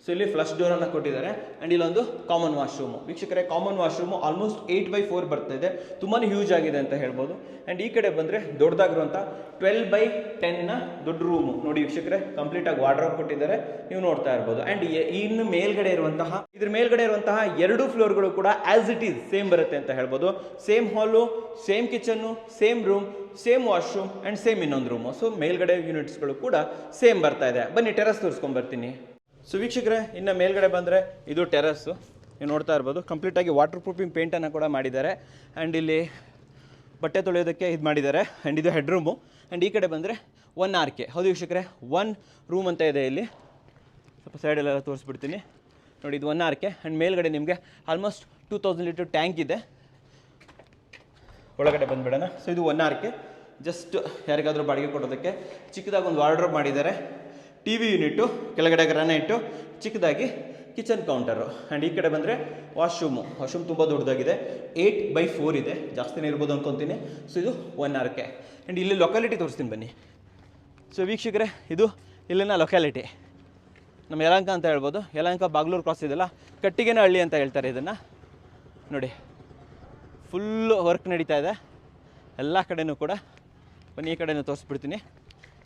ಸೊ ಇಲ್ಲಿ ಫ್ಲಶ್ ಡೋರನ್ನು ಕೊಟ್ಟಿದ್ದಾರೆ. ಆ್ಯಂಡ್ ಇಲ್ಲೊಂದು ಕಾಮನ್ ವಾಶ್ರೂಮು ವೀಕ್ಷಕರೇ. ಕಾಮನ್ ವಾಶ್ರೂಮು ಆಲ್ಮೋಸ್ಟ್ 8x4 ಬರ್ತಾ ಇದೆ, ತುಂಬಾ ಹ್ಯೂಜ್ ಆಗಿದೆ ಅಂತ ಹೇಳ್ಬೋದು. ಆ್ಯಂಡ್ ಈ ಕಡೆ ಬಂದರೆ ದೊಡ್ಡದಾಗಿರುವಂಥ 12x10ನ ದೊಡ್ಡ ರೂಮು ನೋಡಿ ವೀಕ್ಷಕರೇ. ಕಂಪ್ಲೀಟಾಗಿ ವಾರ್ಡ್ರೋಬ್ ಕೊಟ್ಟಿದ್ದಾರೆ, ನೀವು ನೋಡ್ತಾ ಇರ್ಬೋದು. ಆ್ಯಂಡ್ ಇನ್ನು ಮೇಲ್ಗಡೆ ಇರುವಂತಹ 2 ಫ್ಲೋರ್ಗಳು ಕೂಡ ಆ್ಯಸ್ ಇಟ್ ಈಸ್ ಸೇಮ್ ಬರುತ್ತೆ ಅಂತ ಹೇಳ್ಬೋದು. ಸೇಮ್ ಹಾಲು, same kitchen, same room, same washroom and same ಇನ್ನೊಂದು ರೂಮು. ಸೊ ಮೇಲ್ಗಡೆ ಯೂನಿಟ್ಸ್ಗಳು ಕೂಡ ಸೇಮ್ ಬರ್ತಾ ಇದೆ. ಬನ್ನಿ ಟೆರಸ್ ತೋರಿಸ್ಕೊಂಬರ್ತೀನಿ. ಸೊ ವೀಕ್ಷಕರೇ, ಇನ್ನು ಮೇಲ್ಗಡೆ ಬಂದರೆ ಇದು ಟೆರಸ್ಸು, ನೀವು ನೋಡ್ತಾ ಇರ್ಬೋದು. ಕಂಪ್ಲೀಟಾಗಿ ವಾಟರ್ ಪ್ರೂಫಿಂಗ್ ಪೇಂಟನ್ನು ಕೂಡ ಮಾಡಿದ್ದಾರೆ. ಆ್ಯಂಡ್ ಇಲ್ಲಿ ಬಟ್ಟೆ ತೊಳೆಯೋದಕ್ಕೆ ಇದು ಮಾಡಿದ್ದಾರೆ. ಆ್ಯಂಡ್ ಇದು ಹೆಡ್ ರೂಮು. ಆ್ಯಂಡ್ ಈ ಕಡೆ ಬಂದರೆ 1 RK. ಹೌದು ವೀಕ್ಷಕರೇ, 1 ರೂಮ್ ಅಂತ ಇದೆ ಇಲ್ಲಿ. ಸ್ವಲ್ಪ ಸೈಡಲ್ಲೆಲ್ಲ ತೋರಿಸ್ಬಿಡ್ತೀನಿ ನೋಡಿ. ಇದು 1 RK. ಆ್ಯಂಡ್ ಮೇಲ್ಗಡೆ ನಿಮಗೆ ಆಲ್ಮೋಸ್ಟ್ 2000 ಲೀಟರ್ ಟ್ಯಾಂಕ್ ಇದೆ. ಒಳಗಡೆ ಬಂದುಬಿಡೋಣ. ಸೊ ಇದು 1 RK, ಜಸ್ಟ್ ಯಾರಿಗಾದರೂ ಬಾಡಿಗೆ ಕೊಡೋದಕ್ಕೆ. ಚಿಕ್ಕದಾಗಿ ಒಂದು ವಾರ್ಡ್ರೋಬ್ ಮಾಡಿದ್ದಾರೆ. TV ಯೂನಿಟ್ಟು, ಕೆಳಗಡೆ ಗ್ರಾನೈಟು, ಚಿಕ್ಕದಾಗಿ ಕಿಚನ್ ಕೌಂಟರು. ಆ್ಯಂಡ್ ಈ ಕಡೆ ಬಂದರೆ ವಾಶ್ರೂಮ್ ತುಂಬ ದೊಡ್ಡದಾಗಿದೆ. 8x4 ಇದೆ, ಜಾಸ್ತಿನೇ ಇರ್ಬೋದು ಅಂದ್ಕೊತೀನಿ. ಸೊ ಇದು 1 RK. ಆ್ಯಂಡ್ ಇಲ್ಲಿ ಲೊಕ್ಯಾಲಿಟಿ ತೋರಿಸ್ತೀನಿ ಬನ್ನಿ. ಸೊ ವೀಕ್ಷಕರೇ, ಇದು ಇಲ್ಲಿನ ಲೊಕ್ಯಾಲಿಟಿ ನಮ್ಮ ಯಲಹಂಕ ಅಂತ ಹೇಳ್ಬೋದು. ಯಲಹಂಕ ಬಾಗ್ಲೂರು ಕ್ರಾಸ್ ಇದೆಯಲ್ಲ, ಕಟ್ಟಿಗೆನ ಹಳ್ಳಿ ಅಂತ ಹೇಳ್ತಾರೆ ಇದನ್ನು ನೋಡಿ. ಫುಲ್ಲು ವರ್ಕ್ ನಡೀತಾ ಇದೆ ಎಲ್ಲ ಕಡೆಯೂ ಕೂಡ. ಬನ್ನಿ ಈ ಕಡೆಯೂ ತೋರಿಸ್ಬಿಡ್ತೀನಿ.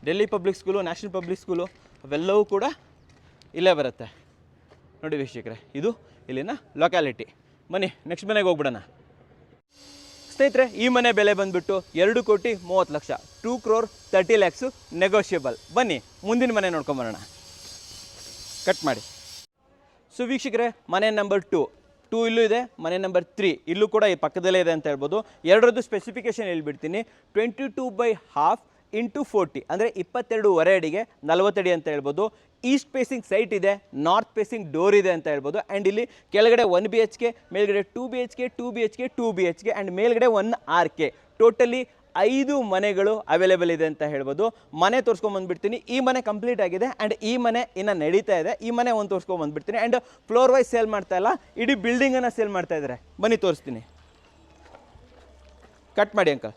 Delhi public school, national public school ಅವೆಲ್ಲವೂ ಕೂಡ ಇಲ್ಲೇ ಬರುತ್ತೆ ನೋಡಿ ವೀಕ್ಷಕರೇ. ಇದು ಇಲ್ಲಿನ ಲೊಕ್ಯಾಲಿಟಿ. ಬನ್ನಿ ನೆಕ್ಸ್ಟ್ ಮನೆಗೆ ಹೋಗ್ಬಿಡೋಣ ಸ್ನೇಹಿತರೆ. ಈ ಮನೆ ಬೆಲೆ ಬಂದುಬಿಟ್ಟು 2,30,00,000, 2,30,00,000 ನೆಗೋಷಿಯಬಲ್. ಬನ್ನಿ ಮುಂದಿನ ಮನೆ ನೋಡ್ಕೊಂಬರೋಣ, ಕಟ್ ಮಾಡಿ. ಸೊ ವೀಕ್ಷಕರೇ, ಮನೆ ನಂಬರ್ 2 ಇಲ್ಲೂ ಇದೆ, ಮನೆ ನಂಬರ್ 3 ಇಲ್ಲೂ ಕೂಡ ಈ ಪಕ್ಕದಲ್ಲೇ ಇದೆ ಅಂತ ಹೇಳ್ಬೋದು. ಎರಡರದ್ದು ಸ್ಪೆಸಿಫಿಕೇಶನ್ ಹೇಳ್ಬಿಡ್ತೀನಿ. 22/2 × 40 ಅಂದರೆ 22.5 ಅಡಿಗೆ 40 ಅಡಿ ಅಂತ ಹೇಳ್ಬೋದು. ಈಸ್ಟ್ ಫೇಸಿಂಗ್ ಸೈಟ್ ಇದೆ, ನಾರ್ತ್ ಫೇಸಿಂಗ್ ಡೋರ್ ಇದೆ ಅಂತ ಹೇಳ್ಬೋದು. ಆ್ಯಂಡ್ ಇಲ್ಲಿ ಕೆಳಗಡೆ 1 BHK, ಮೇಲ್ಗಡೆ 2 BHK, 2 BHK, 2 BHK ಆ್ಯಂಡ್ ಮೇಲ್ಗಡೆ 1 RK. ಟೋಟಲಿ 5 ಮನೆಗಳು ಅವೈಲೇಬಲ್ ಇದೆ ಅಂತ ಹೇಳ್ಬೋದು. ಮನೆ ತೋರಿಸ್ಕೊಂಬಂದ್ಬಿಡ್ತೀನಿ. ಈ ಮನೆ ಕಂಪ್ಲೀಟ್ ಆಗಿದೆ ಆ್ಯಂಡ್ ಈ ಮನೆ ಇನ್ನು ನಡೀತಾ ಇದೆ. ಈ ಮನೆ ಒಂದು ತೋರಿಸ್ಕೊಂಬಂದ್ಬಿಡ್ತೀನಿ. ಆ್ಯಂಡ್ ಫ್ಲೋರ್ ವೈಸ್ ಸೇಲ್ ಮಾಡ್ತಾ ಇಲ್ಲ, ಇಡೀ ಬಿಲ್ಡಿಂಗನ್ನು ಸೇಲ್ ಮಾಡ್ತಾ ಇದ್ದಾರೆ. ಬನ್ನಿ ತೋರಿಸ್ತೀನಿ. ಕಟ್ ಮಾಡಿ ಅಂಕಲ್.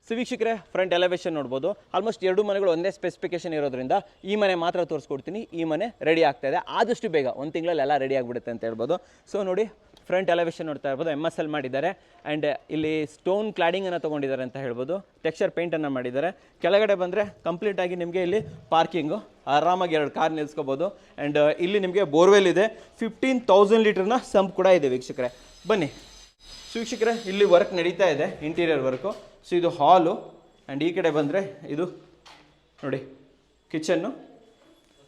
ಸೊ ವೀಕ್ಷಕರೇ, ಫ್ರಂಟ್ ಎಲಿವೇಶನ್ ನೋಡ್ಬೋದು. ಆಲ್ಮೋಸ್ಟ್ ಎರಡು ಮನೆಗಳು ಒಂದೇ ಸ್ಪೆಸಿಫಿಕೇಶನ್ ಇರೋದ್ರಿಂದ ಈ ಮನೆ ಮಾತ್ರ ತೋರಿಸ್ಕೊಡ್ತೀನಿ. ಈ ಮನೆ ರೆಡಿ ಆಗ್ತಾ ಇದೆ, ಆದಷ್ಟು ಬೇಗ 1 ತಿಂಗಳಲ್ಲಿ ಎಲ್ಲ ರೆಡಿ ಆಗಿಬಿಡುತ್ತೆ ಅಂತ ಹೇಳ್ಬೋದು. ಸೊ ನೋಡಿ, ಫ್ರಂಟ್ ಎಲಿವೇಶನ್ ನೋಡ್ತಾ ಇರ್ಬೋದು, MSL ಮಾಡಿದ್ದಾರೆ. ಆ್ಯಂಡ್ ಇಲ್ಲಿ ಸ್ಟೋನ್ ಕ್ಲಾಡಿಂಗನ್ನು ತೊಗೊಂಡಿದ್ದಾರೆ ಅಂತ ಹೇಳ್ಬೋದು. ಟೆಕ್ಸ್ಚರ್ ಪೇಂಟನ್ನು ಮಾಡಿದ್ದಾರೆ. ಕೆಳಗಡೆ ಬಂದರೆ ಕಂಪ್ಲೀಟಾಗಿ ನಿಮಗೆ ಇಲ್ಲಿ ಪಾರ್ಕಿಂಗು, ಆರಾಮಾಗಿ 2 ಕಾರ್ ನಿಲ್ಲಿಸ್ಕೋಬೋದು. ಆ್ಯಂಡ್ ಇಲ್ಲಿ ನಿಮಗೆ ಬೋರ್ವೆಲ್ ಇದೆ. 15,000 ಲೀಟರ್ನ ಸಂಪ್ ಕೂಡ ಇದೆ ವೀಕ್ಷಕರೇ. ಬನ್ನಿ. ಸೊ ವೀಕ್ಷಕರೇ, ಇಲ್ಲಿ ವರ್ಕ್ ನಡೀತಾ ಇದೆ, ಇಂಟೀರಿಯರ್ ವರ್ಕು. ಸೊ ಇದು ಹಾಲು. ಆ್ಯಂಡ್ ಈ ಕಡೆ ಬಂದರೆ ಇದು ನೋಡಿ ಕಿಚನ್ನು.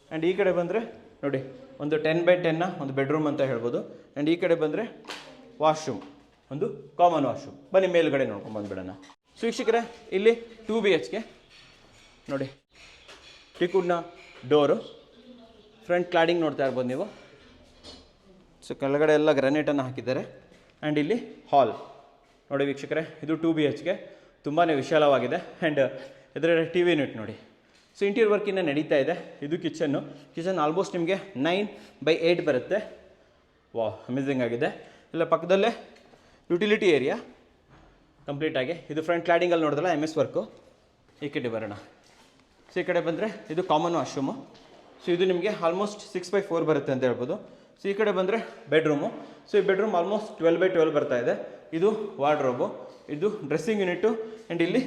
ಆ್ಯಂಡ್ ಈ ಕಡೆ ಬಂದರೆ ನೋಡಿ ಒಂದು 10x10ನ ಒಂದು ಬೆಡ್ರೂಮ್ ಅಂತ ಹೇಳ್ಬೋದು. ಆ್ಯಂಡ್ ಈ ಕಡೆ ಬಂದರೆ ವಾಶ್ರೂಮ್, ಒಂದು ಕಾಮನ್ ವಾಶ್ರೂಮ್. ಬನ್ನಿ ಮೇಲ್ಗಡೆ ನೋಡ್ಕೊಂಡು ಬಂದುಬಿಡೋಣ. ಸೊ ವೀಕ್ಷಕರೇ, ಇಲ್ಲಿ 2 BHK ನೋಡಿ, ಟೀಕುಡ್ನ ಡೋರು, ಫ್ರಂಟ್ ಕ್ಲಾಡಿಂಗ್ ನೋಡ್ತಾ ಇರ್ಬೋದು ನೀವು. ಸೊ ಕೆಳಗಡೆ ಎಲ್ಲ ಗ್ರಾನೈಟನ್ನು ಹಾಕಿದ್ದಾರೆ. ಆ್ಯಂಡ್ ಇಲ್ಲಿ ಹಾಲ್ ನೋಡಿ ವೀಕ್ಷಕರೇ, ಇದು 2 BHK, ತುಂಬಾ ವಿಶಾಲವಾಗಿದೆ. ಆ್ಯಂಡ್ ಇದರ TV ಯೂನಿಟ್ ನೋಡಿ. ಸೊ ಇಂಟೀರಿಯರ್ ವರ್ಕ್ ಇನ್ನೂ ನಡೀತಾ ಇದೆ. ಇದು ಕಿಚನ್ನು. ಕಿಚನ್ ಆಲ್ಮೋಸ್ಟ್ ನಿಮಗೆ 9x8 ಬರುತ್ತೆ. ವಾ, ಅಮೇಝಿಂಗ್ ಆಗಿದೆ. ಇಲ್ಲ ಪಕ್ಕದಲ್ಲೇ ಯುಟಿಲಿಟಿ ಏರಿಯಾ ಕಂಪ್ಲೀಟಾಗಿ. ಇದು ಫ್ರಂಟ್ ಕ್ಲಾಡಿಂಗಲ್ಲಿ ನೋಡಿದ್ರಲ್ಲ MS ವರ್ಕು. ಈ ಕಡೆ ಬರೋಣ. ಸೊ ಈ ಕಡೆ ಬಂದರೆ ಇದು ಕಾಮನ್ ವಾಶ್ರೂಮು. ಸೊ ಇದು ನಿಮಗೆ ಆಲ್ಮೋಸ್ಟ್ 6x4 ಬರುತ್ತೆ ಅಂತ ಹೇಳ್ಬೋದು. ಸೊ ಈ ಕಡೆ ಬಂದರೆ ಬೆಡ್ರೂಮು. ಸೊ ಈ ಬೆಡ್ರೂಮ್ ಆಲ್ಮೋಸ್ಟ್ 12x12 ಬರ್ತಾ ಇದೆ. ಇದು ವಾರ್ಡ್ರೋಬು, ಇದು ಡ್ರೆಸ್ಸಿಂಗ್ ಯೂನಿಟು. ಆ್ಯಂಡ್ ಇಲ್ಲಿ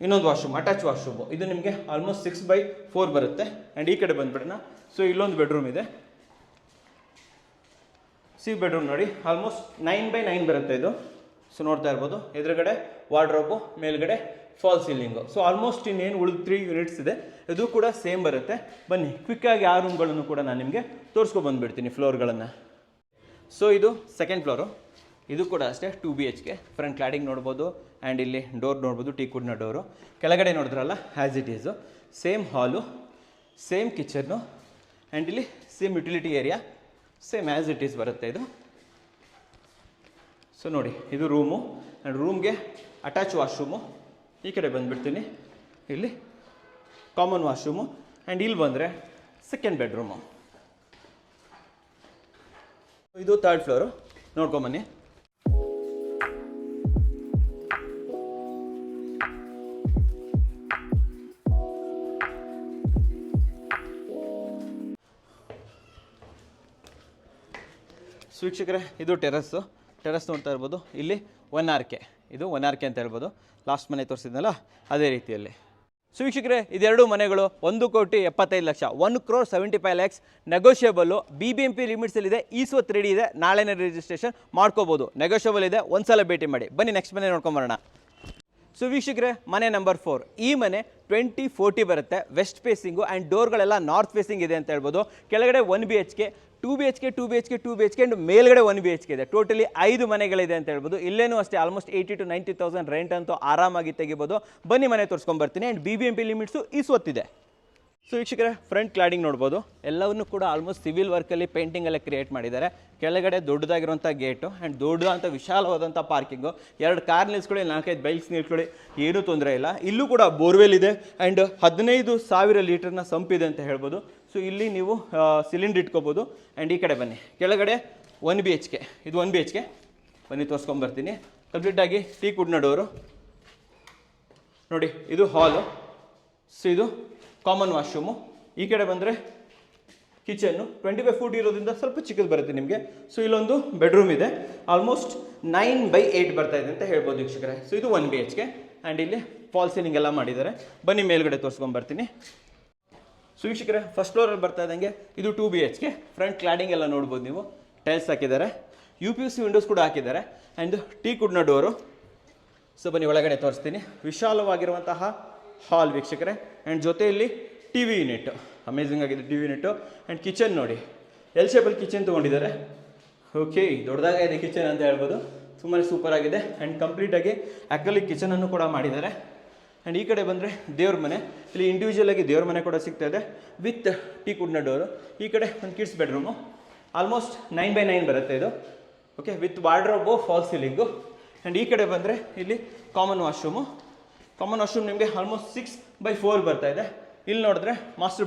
ಇನ್ನೊಂದು ವಾಶ್ರೂಮ್, ಅಟ್ಯಾಚ್ ವಾಶ್ರೂಮು. ಇದು ನಿಮಗೆ ಆಲ್ಮೋಸ್ಟ್ 6x4 ಬರುತ್ತೆ. ಆ್ಯಂಡ್ ಈ ಕಡೆ ಬಂದುಬಿಡೋಣ. ಸೊ ಇಲ್ಲೊಂದು ಬೆಡ್ರೂಮ್ ಇದೆ. ಬೆಡ್ರೂಮ್ ನೋಡಿ, ಆಲ್ಮೋಸ್ಟ್ 9x9 ಬರುತ್ತೆ ಇದು. ಸೊ ನೋಡ್ತಾ ಇರ್ಬೋದು, ಎದುರುಗಡೆ ವಾರ್ಡ್ರೋಬು, ಮೇಲ್ಗಡೆ ಫಾಲ್ ಸೀಲಿಂಗು. ಸೊ ಆಲ್ಮೋಸ್ಟ್ ಇನ್ನೇನು ಉಳಿದು 3 ಯೂನಿಟ್ಸ್ ಇದೆ. ಇದು ಕೂಡ ಸೇಮ್ ಬರುತ್ತೆ. ಬನ್ನಿ ಕ್ವಿಕ್ಕಾಗಿ ಆ ರೂಮ್ಗಳನ್ನು ಕೂಡ ನಾನು ನಿಮಗೆ ತೋರಿಸ್ಕೊಬಂದುಬಿಡ್ತೀನಿ, ಫ್ಲೋರ್ಗಳನ್ನು. ಸೊ ಇದು ಸೆಕೆಂಡ್ ಫ್ಲೋರು. ಇದು ಕೂಡ ಅಷ್ಟೇ 2 BHK. ಫ್ರಂಟ್ ಕ್ಲಾಡಿಂಗ್ ನೋಡ್ಬೋದು. ಆ್ಯಂಡ್ ಇಲ್ಲಿ ಡೋರ್ ನೋಡ್ಬೋದು, ಟೀಕುಡ್ನ ಡೋರು. ಕೆಳಗಡೆ ನೋಡಿದ್ರಲ್ಲ ಆ್ಯಸ್ ಇಟ್ ಈಸು, ಸೇಮ್ ಹಾಲು, ಸೇಮ್ ಕಿಚನ್ನು. ಆ್ಯಂಡ್ ಇಲ್ಲಿ same utility area, same as it is ಬರುತ್ತೆ ಇದು. ಸೊ ನೋಡಿ, ಇದು ರೂಮು. ಆ್ಯಂಡ್ ರೂಮ್ಗೆ ಅಟ್ಯಾಚ್ ವಾಶ್ರೂಮು. ಈ ಕಡೆ ಬಂದುಬಿಡ್ತೀನಿ, ಇಲ್ಲಿ ಕಾಮನ್ ವಾಶ್ರೂಮು. ಆ್ಯಂಡ್ ಇಲ್ಲಿ ಬಂದರೆ ಸೆಕೆಂಡ್ ಬೆಡ್ರೂಮು. ಇದು 3rd ಫ್ಲೋರು. ನೋಡ್ಕೊಂಬನ್ನಿ. ವೀಕ್ಷಕರೇ, ಇದು ಟೆರಸ್ ನೋಡ್ತಾ ಇರ್ಬೋದು. ಇಲ್ಲಿ 1RK, ಇದು 1RK ಅಂತ ಹೇಳ್ಬೋದು. ಲಾಸ್ಟ್ ಮನೆ ತೋರಿಸಿದ್ನಲ್ಲ ಅದೇ ರೀತಿಯಲ್ಲಿ. ಸೊ ವೀಕ್ಷಕರೇ, ಇದೆರಡು ಮನೆಗಳು 1,75,00,000, 1,75,00,000 ನೆಗೋಷಿಯಬಲ್ಲು. BBMP ಲಿಮಿಟ್ಸಲ್ಲಿದೆ. ಈಸ್ವತ್ತು ರೆಡಿ ಇದೆ. ನಾಳೆನೇ ರಿಜಿಸ್ಟ್ರೇಷನ್ ಮಾಡ್ಕೋಬೋದು. ನೆಗೋಷಿಯಬಲ್ ಇದೆ. ಒಂದ್ಸಲ ಭೇಟಿ ಮಾಡಿ. ಬನ್ನಿ ನೆಕ್ಸ್ಟ್ ಮನೆ ನೋಡ್ಕೊಂಬರೋಣ. ಸೊ ವೀಕ್ಷಕರೇ, ಮನೆ ನಂಬರ್ 4. ಈ ಮನೆ 2040 ಬರುತ್ತೆ. West facing. ಆ್ಯಂಡ್ ಡೋರ್ಗಳೆಲ್ಲ ನಾರ್ತ್ ಫೇಸಿಂಗ್ ಇದೆ ಅಂತ ಹೇಳ್ಬೋದು. ಕೆಳಗಡೆ 1 BHK, 2 BHK, 2 BHK, 2 BHK and ಮೇಲ್ಗಡೆ 1 BHK ಇದೆ. ಟೋಟಲಿ 5 ಮನೆಗಳಿದೆ ಅಂತ ಹೇಳ್ಬೋದು. ಇಲ್ಲೇನೂ ಅಷ್ಟೇ ಆಲ್ಮೋಸ್ಟ್ 80,000 to 90,000 ರೆಂಟ್ ಅಂತೂ ಆರಾಮಾಗಿ ತೆಗಿಬೋದು. ಬನ್ನಿ ಮನೆ ತೋರಿಸ್ಕೊಂಬರ್ತೀನಿ. ಆ್ಯಂಡ್ BBMP ಲಿಮಿಟ್ಸು ಈಸ್ವತ್ತಿದೆ. ಸೊ ವೀಕ್ಷಕರೇ, ಫ್ರಂಟ್ ಕ್ಲಾಡಿಂಗ್ ನೋಡ್ಬೋದು. ಎಲ್ಲವನ್ನೂ ಕೂಡ ಆಲ್ಮೋಸ್ಟ್ ಸಿವಿಲ್ ವರ್ಕಲ್ಲಿ ಪೇಂಟಿಂಗಲ್ಲೇ ಕ್ರಿಯೇಟ್ ಮಾಡಿದ್ದಾರೆ. ಕೆಳಗಡೆ ದೊಡ್ಡದಾಗಿರುವಂಥ ಗೇಟು ಆ್ಯಂಡ್ ದೊಡ್ಡದಂಥ ವಿಶಾಲವಾದಂಥ ಪಾರ್ಕಿಂಗು. 2 ಕಾರ್ ನಿಲ್ಸ್ಕೊಳ್ಳಿ, 4-5 ಬೈಕ್ಸ್ ನಿಲ್ಸ್ಕೊಳ್ಳಿ, ಏನೂ ತೊಂದರೆ ಇಲ್ಲ. ಇಲ್ಲೂ ಕೂಡ ಬೋರ್ವೆಲ್ ಇದೆ. ಆ್ಯಂಡ್ 15,000 ಲೀಟರ್ನ ಸಂಪಿದೆ ಅಂತ ಹೇಳ್ಬೋದು. ಸೊ ಇಲ್ಲಿ ನೀವು ಸಿಲಿಂಡರ್ ಇಟ್ಕೋಬೋದು. ಆ್ಯಂಡ್ ಈ ಕಡೆ ಬನ್ನಿ, ಕೆಳಗಡೆ 1 BHK, ಇದು 1 BHK. ಬನ್ನಿ ತೋರಿಸ್ಕೊಂಬರ್ತೀನಿ. ಕಂಪ್ಲೀಟಾಗಿ ಟೀಕುಡ್ನ ಡೋರು ನೋಡಿ. ಇದು ಹಾಲು. ಸೊ ಇದು ಕಾಮನ್ ವಾಶ್ರೂಮು. ಈ ಕಡೆ ಬಂದರೆ ಕಿಚನ್ನು. 25 ಫೂಟ್ ಇರೋದ್ರಿಂದ ಸ್ವಲ್ಪ ಚಿಕ್ಕದು ಬರುತ್ತೆ ನಿಮಗೆ. ಸೊ ಇಲ್ಲೊಂದು ಬೆಡ್ರೂಮ್ ಇದೆ. ಆಲ್ಮೋಸ್ಟ್ 9x8 ಬರ್ತಾ ಇದೆ ಅಂತ ಹೇಳ್ಬೋದು ವೀಕ್ಷಕರೇ. ಸೊ ಇದು 1 BHK. ಆ್ಯಂಡ್ ಇಲ್ಲಿ ಫಾಲ್ ಸೀಲಿಂಗ್ ಎಲ್ಲ ಮಾಡಿದ್ದಾರೆ. ಬನ್ನಿ ಮೇಲ್ಗಡೆ ತೋರಿಸ್ಕೊಂಬರ್ತೀನಿ. ಸೊ ವೀಕ್ಷಕರೇ, ಫಸ್ಟ್ ಫ್ಲೋರಲ್ಲಿ ಬರ್ತಾ ಇದ್ದಂಗೆ ಇದು 2 BHK. ಫ್ರಂಟ್ ಕ್ಲಾಡಿಂಗ್ ಎಲ್ಲ ನೋಡ್ಬೋದು ನೀವು. ಟೈಲ್ಸ್ ಹಾಕಿದ್ದಾರೆ. UPVC ವಿಂಡೋಸ್ ಕೂಡ ಹಾಕಿದ್ದಾರೆ. And ಟೀಕುಡ್ನ door. ಸೊ ಬನ್ನಿ ಒಳಗಡೆ ತೋರಿಸ್ತೀನಿ. ವಿಶಾಲವಾಗಿರುವಂತಹ ಹಾಲ್ ವೀಕ್ಷಕರೇ. ಆ್ಯಂಡ್ ಜೊತೆಯಲ್ಲಿ TV ಯೂನಿಟ್, ಅಮೇಝಿಂಗ್ ಆಗಿದೆ TV ಯೂನಿಟ್ಟು. ಆ್ಯಂಡ್ ಕಿಚನ್ ನೋಡಿ, ಎಲ್ ಶೇಪಲ್ಲಿ ಕಿಚನ್ ತೊಗೊಂಡಿದ್ದಾರೆ. ಓಕೆ, ದೊಡ್ಡದಾಗಿದೆ ಕಿಚನ್ ಅಂತ ಹೇಳ್ಬೋದು. ತುಂಬಾ ಸೂಪರ್ ಆಗಿದೆ. ಆ್ಯಂಡ್ ಕಂಪ್ಲೀಟಾಗಿ ಅಕ್ರಲಿಕ್ ಕಿಚನನ್ನು ಕೂಡ ಮಾಡಿದ್ದಾರೆ. ಆ್ಯಂಡ್ ಈ ಕಡೆ ಬಂದರೆ ದೇವ್ರ ಮನೆ. ಇಲ್ಲಿ ಇಂಡಿವಿಜುವಲ್ ಆಗಿ ದೇವ್ರ ಮನೆ ಕೂಡ ಸಿಗ್ತಾ ಇದೆ ವಿತ್ ಟೀಕುಡ್ನ ಡೋರು. ಈ ಕಡೆ ಒಂದು ಕಿಡ್ಸ್ ಬೆಡ್ರೂಮು. ಆಲ್ಮೋಸ್ಟ್ 9x9 ಬರುತ್ತೆ ಇದು. Okay, with wardrobe, fall ceiling. And ಈ ಕಡೆ ಬಂದರೆ ಇಲ್ಲಿ ಕಾಮನ್ ವಾಶ್ರೂಮು. ಕಾಮನ್ ವಾಶ್ರೂಮ್ ನಿಮಗೆ ಆಲ್ಮೋಸ್ಟ್ 6x4 ಬರ್ತಾ ಇದೆ. ಇಲ್ಲಿ ನೋಡಿದ್ರೆ ಮಾಸ್ಟರ್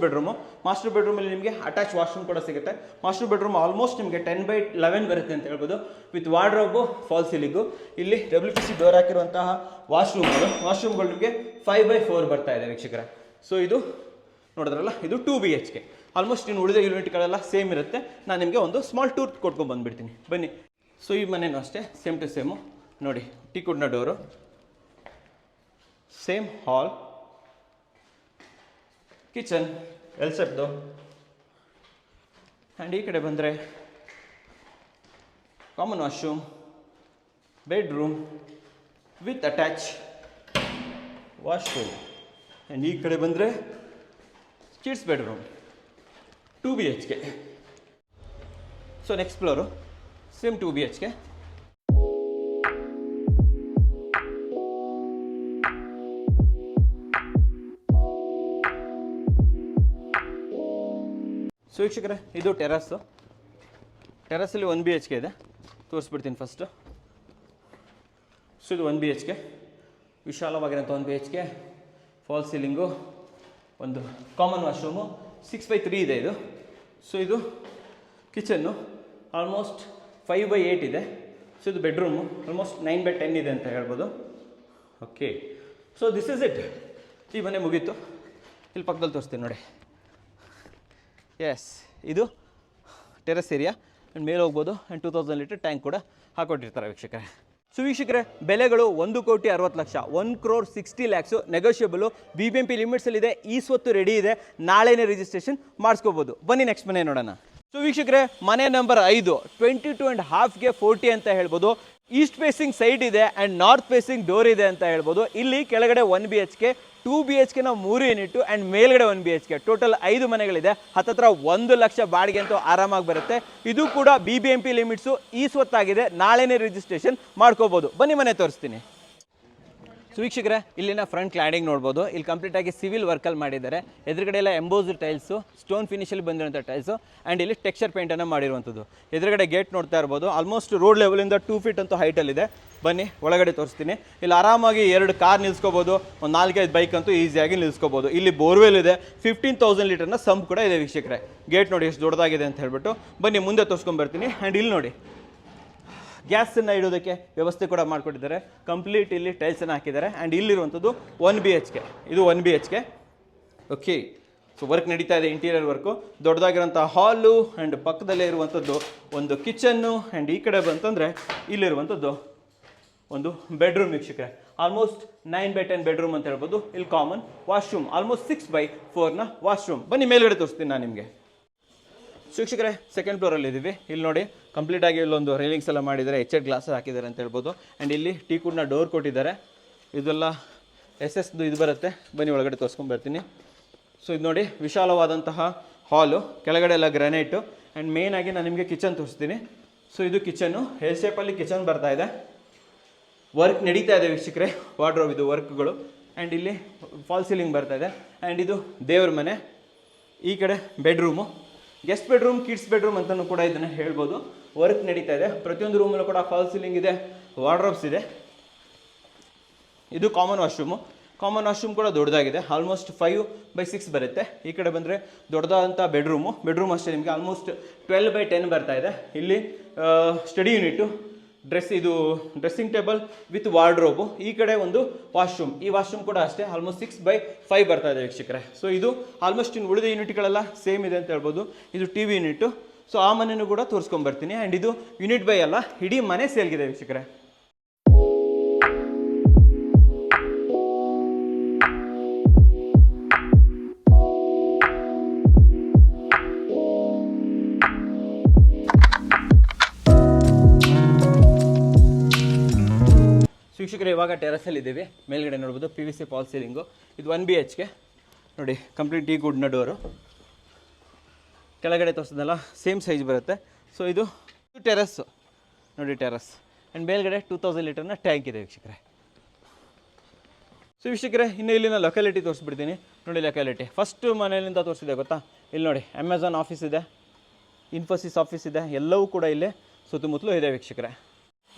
ಬೆಡ್ರೂಮಲ್ಲಿ ನಿಮಗೆ ಅಟ್ಯಾಚ್ ವಾಶ್ರೂಮ್ ಕೂಡ ಸಿಗುತ್ತೆ. ಮಾಸ್ಟರ್ ಬೆಡ್ರೂಮ್ ಆಲ್ಮೋಸ್ಟ್ ನಿಮಗೆ 10x11 ಬರುತ್ತೆ ಅಂತ ಹೇಳ್ಬೋದು. With wardrobe, fall ceiling. ಇಲ್ಲಿ WPC ಡೋರ್ ಹಾಕಿರುವಂತಹ ವಾಶ್ರೂಮ್ಗಳು ನಿಮಗೆ 5x4 ಬರ್ತಾ ಇದೆ ವೀಕ್ಷಕರೇ. ಸೊ ಇದು ನೋಡಿದ್ರಲ್ಲ, ಇದು 2 BHK. ಆಲ್ಮೋಸ್ಟ್ ಇನ್ನು ಉಳಿದ ಯೂನಿಟ್ಗಳೆಲ್ಲ ಸೇಮ್ ಇರುತ್ತೆ. ನಾನು ನಿಮಗೆ ಒಂದು ಸ್ಮಾಲ್ ಟೂರ್ ಕೊಟ್ಕೊಂಡು ಬಂದುಬಿಡ್ತೀನಿ, ಬನ್ನಿ. ಸೊ ಈ ಮನೆಯೂ ಅಷ್ಟೇ ಸೇಮ್ ಟು ಸೇಮು. ನೋಡಿ, ಟೀಕುಡ್ನ door, same hall, kitchen L ಶೇಪ್ದು. ಆ್ಯಂಡ್ ಈ ಕಡೆ ಬಂದರೆ common washroom, bedroom with attach washroom. And ಈ ಕಡೆ ಬಂದರೆ kids bedroom, 2 BHK. So next floor same 2 BHK. So ವೀಕ್ಷಕರೇ, ಇದು ಟೆರಸಲ್ಲಿ 1 BHK ಇದೆ, ತೋರಿಸ್ಬಿಡ್ತೀನಿ ಫಸ್ಟು. ಸೊ ಇದು 1 BHK, ವಿಶಾಲವಾಗಿರೋಂಥ 1 BHK, ಫಾಲ್ ಸೀಲಿಂಗು, ಒಂದು ಕಾಮನ್ ವಾಶ್ರೂಮು, 6x3 ಇದೆ ಇದು. ಸೊ ಇದು ಕಿಚನ್ನು, ಆಲ್ಮೋಸ್ಟ್ 5x8 ಇದೆ. ಸೊ ಇದು ಬೆಡ್ರೂಮು, ಆಲ್ಮೋಸ್ಟ್ 9x10 ಇದೆ ಅಂತ ಹೇಳ್ಬೋದು. Okay, so this is it. ಈ ಮನೆ ಮುಗೀತು. ಇಲ್ಲಿ ಪಕ್ಕದಲ್ಲಿ ತೋರಿಸ್ತೀನಿ ನೋಡಿ. ಎಸ್, ಇದು ಟೆರೆಸ್ ಏರಿಯಾ. ಆ್ಯಂಡ್ ಮೇಲೆ ಹೋಗ್ಬೋದು. ಆ್ಯಂಡ್ 2000 ಲೀಟರ್ ಟ್ಯಾಂಕ್ ಕೂಡ ಹಾಕೊಟ್ಟಿರ್ತಾರೆ ವೀಕ್ಷಕರೇ. ಸೊ ವೀಕ್ಷಕರೇ, ಬೆಲೆಗಳು 1,60,00,000, 1,60,00,000 ನೆಗೋಷಿಯಬಲು. BBMP ಲಿಮಿಟ್ಸಲ್ಲಿದೆ. ಈ ಸ್ವತ್ತು ರೆಡಿ ಇದೆ, ನಾಳೆನೇ ರಿಜಿಸ್ಟ್ರೇಷನ್ ಮಾಡಿಸ್ಕೋಬೋದು. ಬನ್ನಿ ನೆಕ್ಸ್ಟ್ ಮನೆ ನೋಡೋಣ. ಸೊ ವೀಕ್ಷಕರೇ, ಮನೆ ನಂಬರ್ 5, 22.5ಗೆ 40 ಅಂತ ಹೇಳ್ಬೋದು. ಈಸ್ಟ್ ಫೇಸಿಂಗ್ ಸೈಡ್ ಇದೆ ಆ್ಯಂಡ್ ನಾರ್ತ್ ಫೇಸಿಂಗ್ ಡೋರ್ ಇದೆ ಅಂತ ಹೇಳ್ಬೋದು. ಇಲ್ಲಿ ಕೆಳಗಡೆ 1 BHK, 2 BHKನ 3 ಯೂನಿಟು ಆ್ಯಂಡ್ ಮೇಲ್ಗಡೆ 1 BHK, ಟೋಟಲ್ 5 ಮನೆಗಳಿದೆ. ಹತ್ತತ್ರ 1 ಲಕ್ಷ ಬಾಡಿಗೆ ಅಂತೂ ಆರಾಮಾಗಿ ಬರುತ್ತೆ. ಇದು ಕೂಡ BBMP ಲಿಮಿಟ್ಸು, ಈ ಸ್ವತ್ತಾಗಿದೆ, ನಾಳೆನೇ ರಿಜಿಸ್ಟ್ರೇಷನ್ ಮಾಡ್ಕೋಬೋದು. ಬನ್ನಿ ಮನೆ ತೋರಿಸ್ತೀನಿ. ಸೊ ವೀಕ್ಷಕರೇ, ಇಲ್ಲಿನ ಫ್ರಂಟ್ ಕ್ಲಾಡಿಂಗ್ ನೋಡ್ಬೋದು. ಇಲ್ಲಿ ಕಂಪ್ಲೀಟಾಗಿ ಸಿವಿಲ್ ವರ್ಕಲ್ಲಿ ಮಾಡಿದ್ದಾರೆ. ಎದುರುಗಡೆ ಎಲ್ಲ ಎಂಬೋಸ್ಡ್ ಟೈಲ್ಸು, ಸ್ಟೋನ್ ಫಿನಿಷಲ್ಲಿ ಬಂದಿರೋಂಥ ಟೈಲ್ಸು ಆ್ಯಂಡ್ ಇಲ್ಲಿ ಟೆಕ್ಸ್ಚರ್ ಪೇಂಟನ್ನು ಮಾಡಿರುವಂಥದ್ದು. ಎದುರುಗಡೆ ಗೇಟ್ ನೋಡ್ತಾ ಇರ್ಬೋದು. ಆಲ್ಮೋಸ್ಟ್ ರೋಡ್ ಲೆವೆಲಿಂದ 2 ಫೀಟ್ ಅಂತೂ ಹೈಟಲ್ಲಿದೆ. ಬನ್ನಿ ಒಳಗಡೆ ತೋರಿಸ್ತೀನಿ. ಇಲ್ಲಿ ಆರಾಮಾಗಿ 2 ಕಾರ್ ನಿಲ್ಸ್ಕೋಬೋದು, ಒಂದು 4-5 ಬೈಕ್ ಅಂತೂ ಈಸಿಯಾಗಿ ನಿಲ್ಸ್ಕೋಬೋದು. ಇಲ್ಲಿ ಬೋರ್ವೆಲ್ ಇದೆ, 15,000 ಲೀಟರ್ನ ಸಂಪ್ ಕೂಡ ಇದೆ ವೀಕ್ಷಕರೇ. ಗೇಟ್ ನೋಡಿ ಎಷ್ಟು ದೊಡ್ಡದಾಗಿದೆ ಅಂತ ಹೇಳ್ಬಿಟ್ಟು. ಬನ್ನಿ ಮುಂದೆ ತೋರಿಸ್ಕೊಂಬರ್ತೀನಿ. ಆ್ಯಂಡ್ ಇಲ್ಲಿ ನೋಡಿ, ಗ್ಯಾಸನ್ನು ಇಡೋದಕ್ಕೆ ವ್ಯವಸ್ಥೆ ಕೂಡ ಮಾಡಿಕೊಟ್ಟಿದ್ದಾರೆ. ಕಂಪ್ಲೀಟ್ ಇಲ್ಲಿ ಟೈಲ್ಸನ್ನು ಹಾಕಿದ್ದಾರೆ. ಆ್ಯಂಡ್ ಇಲ್ಲಿರುವಂಥದ್ದು 1 BHK, ಇದು 1 BHK. ಓಕೆ, ಸೊ ವರ್ಕ್ ನಡೀತಾ ಇದೆ, ಇಂಟೀರಿಯರ್ ವರ್ಕು. ದೊಡ್ಡದಾಗಿರೋಂಥ ಹಾಲು ಆ್ಯಂಡ್ ಪಕ್ಕದಲ್ಲೇ ಇರುವಂಥದ್ದು ಒಂದು ಕಿಚನ್ನು. ಆ್ಯಂಡ್ ಈ ಕಡೆ ಬಂತಂದರೆ ಇಲ್ಲಿರುವಂಥದ್ದು ಒಂದು ಬೆಡ್ರೂಮ್ ವೀಕ್ಷಕರೇ. ಆಲ್ಮೋಸ್ಟ್ 9x10 ಬೆಡ್ರೂಮ್ ಅಂತ ಹೇಳ್ಬೋದು. ಇಲ್ಲಿ ಕಾಮನ್ ವಾಶ್ರೂಮ್, ಆಲ್ಮೋಸ್ಟ್ 6x4ನ ವಾಶ್ರೂಮ್. ಬನ್ನಿ ಮೇಲ್ಗಡೆ ತೋರಿಸ್ತೀನಿ ನಾನು ನಿಮಗೆ. ವೀಕ್ಷಕರೇ, ಸೆಕೆಂಡ್ ಫ್ಲೋರಲ್ಲಿ ಇದ್ದೀವಿ. ಇಲ್ಲಿ ನೋಡಿ, ಕಂಪ್ಲೀಟಾಗಿ ಇಲ್ಲೊಂದು ರೈಲಿಂಗ್ಸ್ ಎಲ್ಲ ಮಾಡಿದ್ದಾರೆ, HH ಗ್ಲಾಸ್ ಹಾಕಿದ್ದಾರೆ ಅಂತ ಹೇಳ್ಬೋದು. ಆ್ಯಂಡ್ ಇಲ್ಲಿ ಟೀಕುಡ್ನ ಡೋರ್ ಕೊಟ್ಟಿದ್ದಾರೆ. ಇದೆಲ್ಲ SS ಇದು ಬರುತ್ತೆ. ಬನ್ನಿ ಒಳಗಡೆ ತೋರಿಸ್ಕೊಂಡು ಬರ್ತೀನಿ. ಸೊ ಇದು ನೋಡಿ, ವಿಶಾಲವಾದಂತಹ ಹಾಲು, ಕೆಳಗಡೆ ಎಲ್ಲ ಗ್ರಾನೈಟು. ಆ್ಯಂಡ್ ಮೇಯ್ನಾಗಿ ನಾನು ನಿಮಗೆ ಕಿಚನ್ ತೋರಿಸ್ತೀನಿ. ಸೊ ಇದು ಕಿಚನ್ನು, ಎಲ್ ಶೇಪಲ್ಲಿ ಕಿಚನ್ ಬರ್ತಾ ಇದೆ. ವರ್ಕ್ ನಡೀತಾ ಇದೆ ವೀಕ್ಷಕರೇ, ವಾರ್ಡ್ರೋಬ್ ಇದು ವರ್ಕ್ಗಳು. ಆ್ಯಂಡ್ ಇಲ್ಲಿ ಫಾಲ್ ಸೀಲಿಂಗ್ ಬರ್ತಾ ಇದೆ. ಆ್ಯಂಡ್ ಇದು ದೇವ್ರ ಮನೆ. ಈ ಕಡೆ bedroom, guest bedroom, kids bedroom ಅಂತಲೂ ಕೂಡ ಇದನ್ನು ಹೇಳ್ಬೋದು. ವರ್ಕ್ ನಡೀತಾ ಇದೆ. ಪ್ರತಿಯೊಂದು ರೂಮಲ್ಲೂ ಕೂಡ ಫಾಲ್ ಸೀಲಿಂಗ್ ಇದೆ, ವಾರ್ಡ್ರೋಬ್ಸ್ ಇದೆ. ಇದು ಕಾಮನ್ ವಾಶ್ರೂಮ್ ಕೂಡ ದೊಡ್ಡದಾಗಿದೆ. ಆಲ್ಮೋಸ್ಟ್ 5x6 ಬರುತ್ತೆ. ಈ ಕಡೆ ಬಂದರೆ ದೊಡ್ಡದಾದಂಥ ಬೆಡ್ರೂಮ್ ಅಷ್ಟೇ ನಿಮಗೆ ಆಲ್ಮೋಸ್ಟ್ 12x10 ಬರ್ತಾ ಇದೆ. ಇಲ್ಲಿ study unit, dressing table with wardrobe. ಈ ಕಡೆ ಒಂದು ವಾಶ್ರೂಮ್, ಈ ವಾಶ್ರೂಮ್ ಕೂಡ ಅಷ್ಟೇ ಆಲ್ಮೋಸ್ಟ್ 6x5 ಬರ್ತಾ ಇದೆ ವೀಕ್ಷಕರೇ. ಸೊ ಇದು ಆಲ್ಮೋಸ್ಟ್ ಇನ್ನು ಉಳಿದ ಯೂನಿಟ್ಗಳೆಲ್ಲ ಸೇಮ್ ಇದೆ ಅಂತ ಹೇಳ್ಬೋದು. ಇದು TV ಯೂನಿಟ್ಟು. ಸೊ ಆ ಮನೆಯೂ ಕೂಡ ತೋರಿಸ್ಕೊಂಬರ್ತೀನಿ. ಆ್ಯಂಡ್ ಇದು ಯೂನಿಟ್ ಬೈ ಅಲ್ಲ, ಇಡೀ ಮನೆ ಸೇಲ್ಗಿದೆ ವೀಕ್ಷಕರೇ. ವೀಕ್ಷಕರೇ, ಇವಾಗ ಟೆರಸಲ್ಲಿ ಇದ್ದೀವಿ. ಮೇಲ್ಗಡೆ ನೋಡ್ಬೋದು PVC ಫಾಲ್ ಸೀಲಿಂಗು. ಇದು 1 BHK ನೋಡಿ, ಕಂಪ್ಲೀಟ್ ಟೀಕುಡ್ನ ಡೋರು. ಕೆಳಗಡೆ ತೋರಿಸಿದ್ನಲ್ಲ, ಸೇಮ್ ಸೈಜ್ ಬರುತ್ತೆ. ಸೊ ಇದು ಟೆರಸ್ಸು ನೋಡಿ, ಟೆರಸ್. ಆ್ಯಂಡ್ ಮೇಲ್ಗಡೆ 2000 ಲೀಟರ್ನ ಟ್ಯಾಂಕ್ ಇದೆ ವೀಕ್ಷಕರೇ. ಸೊ ವೀಕ್ಷಕರೇ, ಇನ್ನು ಇಲ್ಲಿನ ಲೊಕ್ಯಾಲಿಟಿ ತೋರಿಸ್ಬಿಡ್ತೀನಿ ನೋಡಿ. ಲೊಕ್ಯಾಲಿಟಿ ಫಸ್ಟ್ ಮನೆಯಲ್ಲಿಂದ ತೋರಿಸಿದೆ ಗೊತ್ತಾ. ಇಲ್ಲಿ ನೋಡಿ, ಅಮೆಝಾನ್ ಆಫೀಸ್ ಇದೆ, ಇನ್ಫೋಸಿಸ್ ಆಫೀಸ್ ಇದೆ, ಎಲ್ಲವೂ ಕೂಡ ಇಲ್ಲೇ ಸುತ್ತಮುತ್ತಲೂ ಇದೆ ವೀಕ್ಷಕರೇ.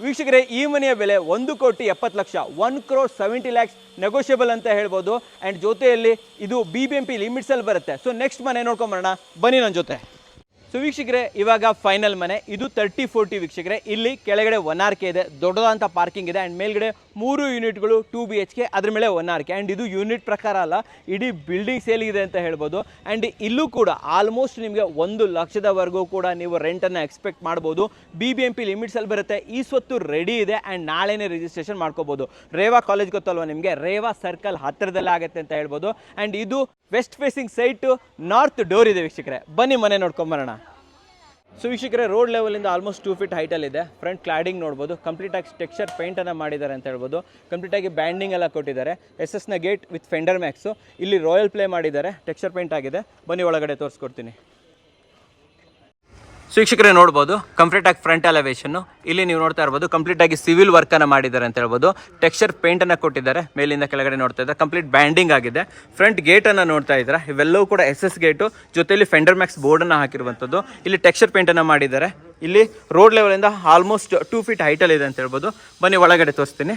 ವೀಕ್ಷಕರೇ, ಈ ಮನೆಯ ಬೆಲೆ 1,70,00,000, 1,70,00,000 ನೆಗೋಷಿಯಬಲ್ ಅಂತ ಹೇಳ್ಬೋದು. ಆ್ಯಂಡ್ ಜೊತೆಯಲ್ಲಿ ಇದು BBMP ಲಿಮಿಟ್ಸಲ್ಲಿ ಬರುತ್ತೆ. ಸೊ ನೆಕ್ಸ್ಟ್ ಮನೆ ನೋಡ್ಕೊಂಬರೋಣ, ಬನ್ನಿ ನನ್ನ ಜೊತೆ. ಸೊ ವೀಕ್ಷಕರೇ, ಇವಾಗ ಫೈನಲ್ ಮನೆ ಇದು 30-40 ವೀಕ್ಷಕರೇ. ಇಲ್ಲಿ ಕೆಳಗಡೆ 1 RK ಇದೆ, ದೊಡ್ಡದಾದಂಥ ಪಾರ್ಕಿಂಗ್ ಇದೆ. ಆ್ಯಂಡ್ ಮೇಲ್ಗಡೆ 3 ಯೂನಿಟ್ಗಳು 2 BHK, ಅದ್ರ ಮೇಲೆ 1 RK. ಆ್ಯಂಡ್ ಇದು ಯೂನಿಟ್ ಪ್ರಕಾರ ಅಲ್ಲ, ಇಡೀ ಬಿಲ್ಡಿಂಗ್ ಸೇಲಿಗಿದೆ ಅಂತ ಹೇಳ್ಬೋದು. ಆ್ಯಂಡ್ ಇಲ್ಲೂ ಕೂಡ ಆಲ್ಮೋಸ್ಟ್ ನಿಮಗೆ 1,00,000ವರೆಗೂ ಕೂಡ ನೀವು ರೆಂಟನ್ನು ಎಕ್ಸ್ಪೆಕ್ಟ್ ಮಾಡ್ಬೋದು. BBMP ಲಿಮಿಟ್ಸಲ್ಲಿ ಬರುತ್ತೆ. ಈ ಸ್ವತ್ತು ರೆಡಿ ಇದೆ ಆ್ಯಂಡ್ ನಾಳೆನೇ ರಿಜಿಸ್ಟ್ರೇಷನ್ ಮಾಡ್ಕೋಬೋದು. ರೇವಾ ಕಾಲೇಜ್ ಗೊತ್ತಲ್ವ ನಿಮಗೆ, ರೇವಾ ಸರ್ಕಲ್ ಹತ್ತಿರದಲ್ಲೇ ಆಗುತ್ತೆ ಅಂತ ಹೇಳ್ಬೋದು. ಆ್ಯಂಡ್ ಇದು west facing site, north door ಇದೆ ವೀಕ್ಷಕರೇ. ಬನ್ನಿ ಮನೆ ನೋಡ್ಕೊಂಬರೋಣ. ಸೊ ವೀಕ್ಷಕರೇ, ರೋಡ್ ಲೆವೆಲಿಂದ ಆಲ್ಮೋಸ್ಟ್ 2 ಫೀಟ್ ಹೈಟಲ್ಲಿದೆ. ಫ್ರಂಟ್ ಕ್ಲಾಡಿಂಗ್ ನೋಡ್ಬೋದು, ಕಂಪ್ಲೀಟಾಗಿ ಟೆಕ್ಸ್ಚರ್ ಪೇಂಟನ್ನು ಮಾಡಿದ್ದಾರೆ ಅಂತ ಹೇಳ್ಬೋದು. ಕಂಪ್ಲೀಟಾಗಿ ಬ್ಯಾಂಡಿಂಗ್ ಎಲ್ಲ ಕೊಟ್ಟಿದ್ದಾರೆ. SS ನ ಗೇಟ್ ವಿತ್ ಫೆಂಡರ್ ಮ್ಯಾಕ್ಸು. ಇಲ್ಲಿ ರಾಯಲ್ ಪ್ಲೇ ಮಾಡಿದ್ದಾರೆ, ಟೆಕ್ಸ್ಚರ್ ಪೇಂಟ್ ಆಗಿದೆ. ಬನ್ನಿ ಒಳಗಡೆ ತೋರಿಸ್ಕೊಡ್ತೀನಿ. ಸೊ ವೀಕ್ಷಕರೇ ನೋಡ್ಬೋದು, ಕಂಪ್ಲೀಟಾಗಿ ಫ್ರಂಟ್ ಎಲಿವೇಷನ್ನು. ಇಲ್ಲಿ ನೀವು ನೋಡ್ತಾ ಇರ್ಬೋದು, ಕಂಪ್ಲೀಟಾಗಿ ಸಿವಿಲ್ ವರ್ಕನ್ನು ಮಾಡಿದ್ದಾರೆ ಅಂತ ಹೇಳ್ಬೋದು. ಟೆಕ್ಸ್ಚರ್ ಪೇಂಟನ್ನು ಕೊಟ್ಟಿದ್ದಾರೆ. ಮೇಲಿಂದ ಕೆಳಗಡೆ ನೋಡ್ತಾ ಇದ್ದಾರೆ, ಕಂಪ್ಲೀಟ್ ಬ್ಯಾಂಡಿಂಗ್ ಆಗಿದೆ. ಫ್ರಂಟ್ ಗೇಟನ್ನು ನೋಡ್ತಾ ಇದ್ದಾರೆ, ಇವೆಲ್ಲವೂ ಕೂಡ SS ಗೇಟು, ಜೊತೆಯಲ್ಲಿ ಫೆಂಡರ್ ಮ್ಯಾಕ್ಸ್ ಬೋರ್ಡನ್ನು ಹಾಕಿರುವಂಥದ್ದು. ಇಲ್ಲಿ ಟೆಕ್ಸ್ಚರ್ ಪೇಂಟನ್ನು ಮಾಡಿದ್ದಾರೆ. ಇಲ್ಲಿ ರೋಡ್ ಲೆವೆಲಿಂದ ಆಲ್ಮೋಸ್ಟ್ 2 ಫೀಟ್ ಹೈಟಲ್ಲಿದೆ ಅಂತ ಹೇಳ್ಬೋದು. ಬನ್ನಿ ಒಳಗಡೆ ತೋರಿಸ್ತೀನಿ.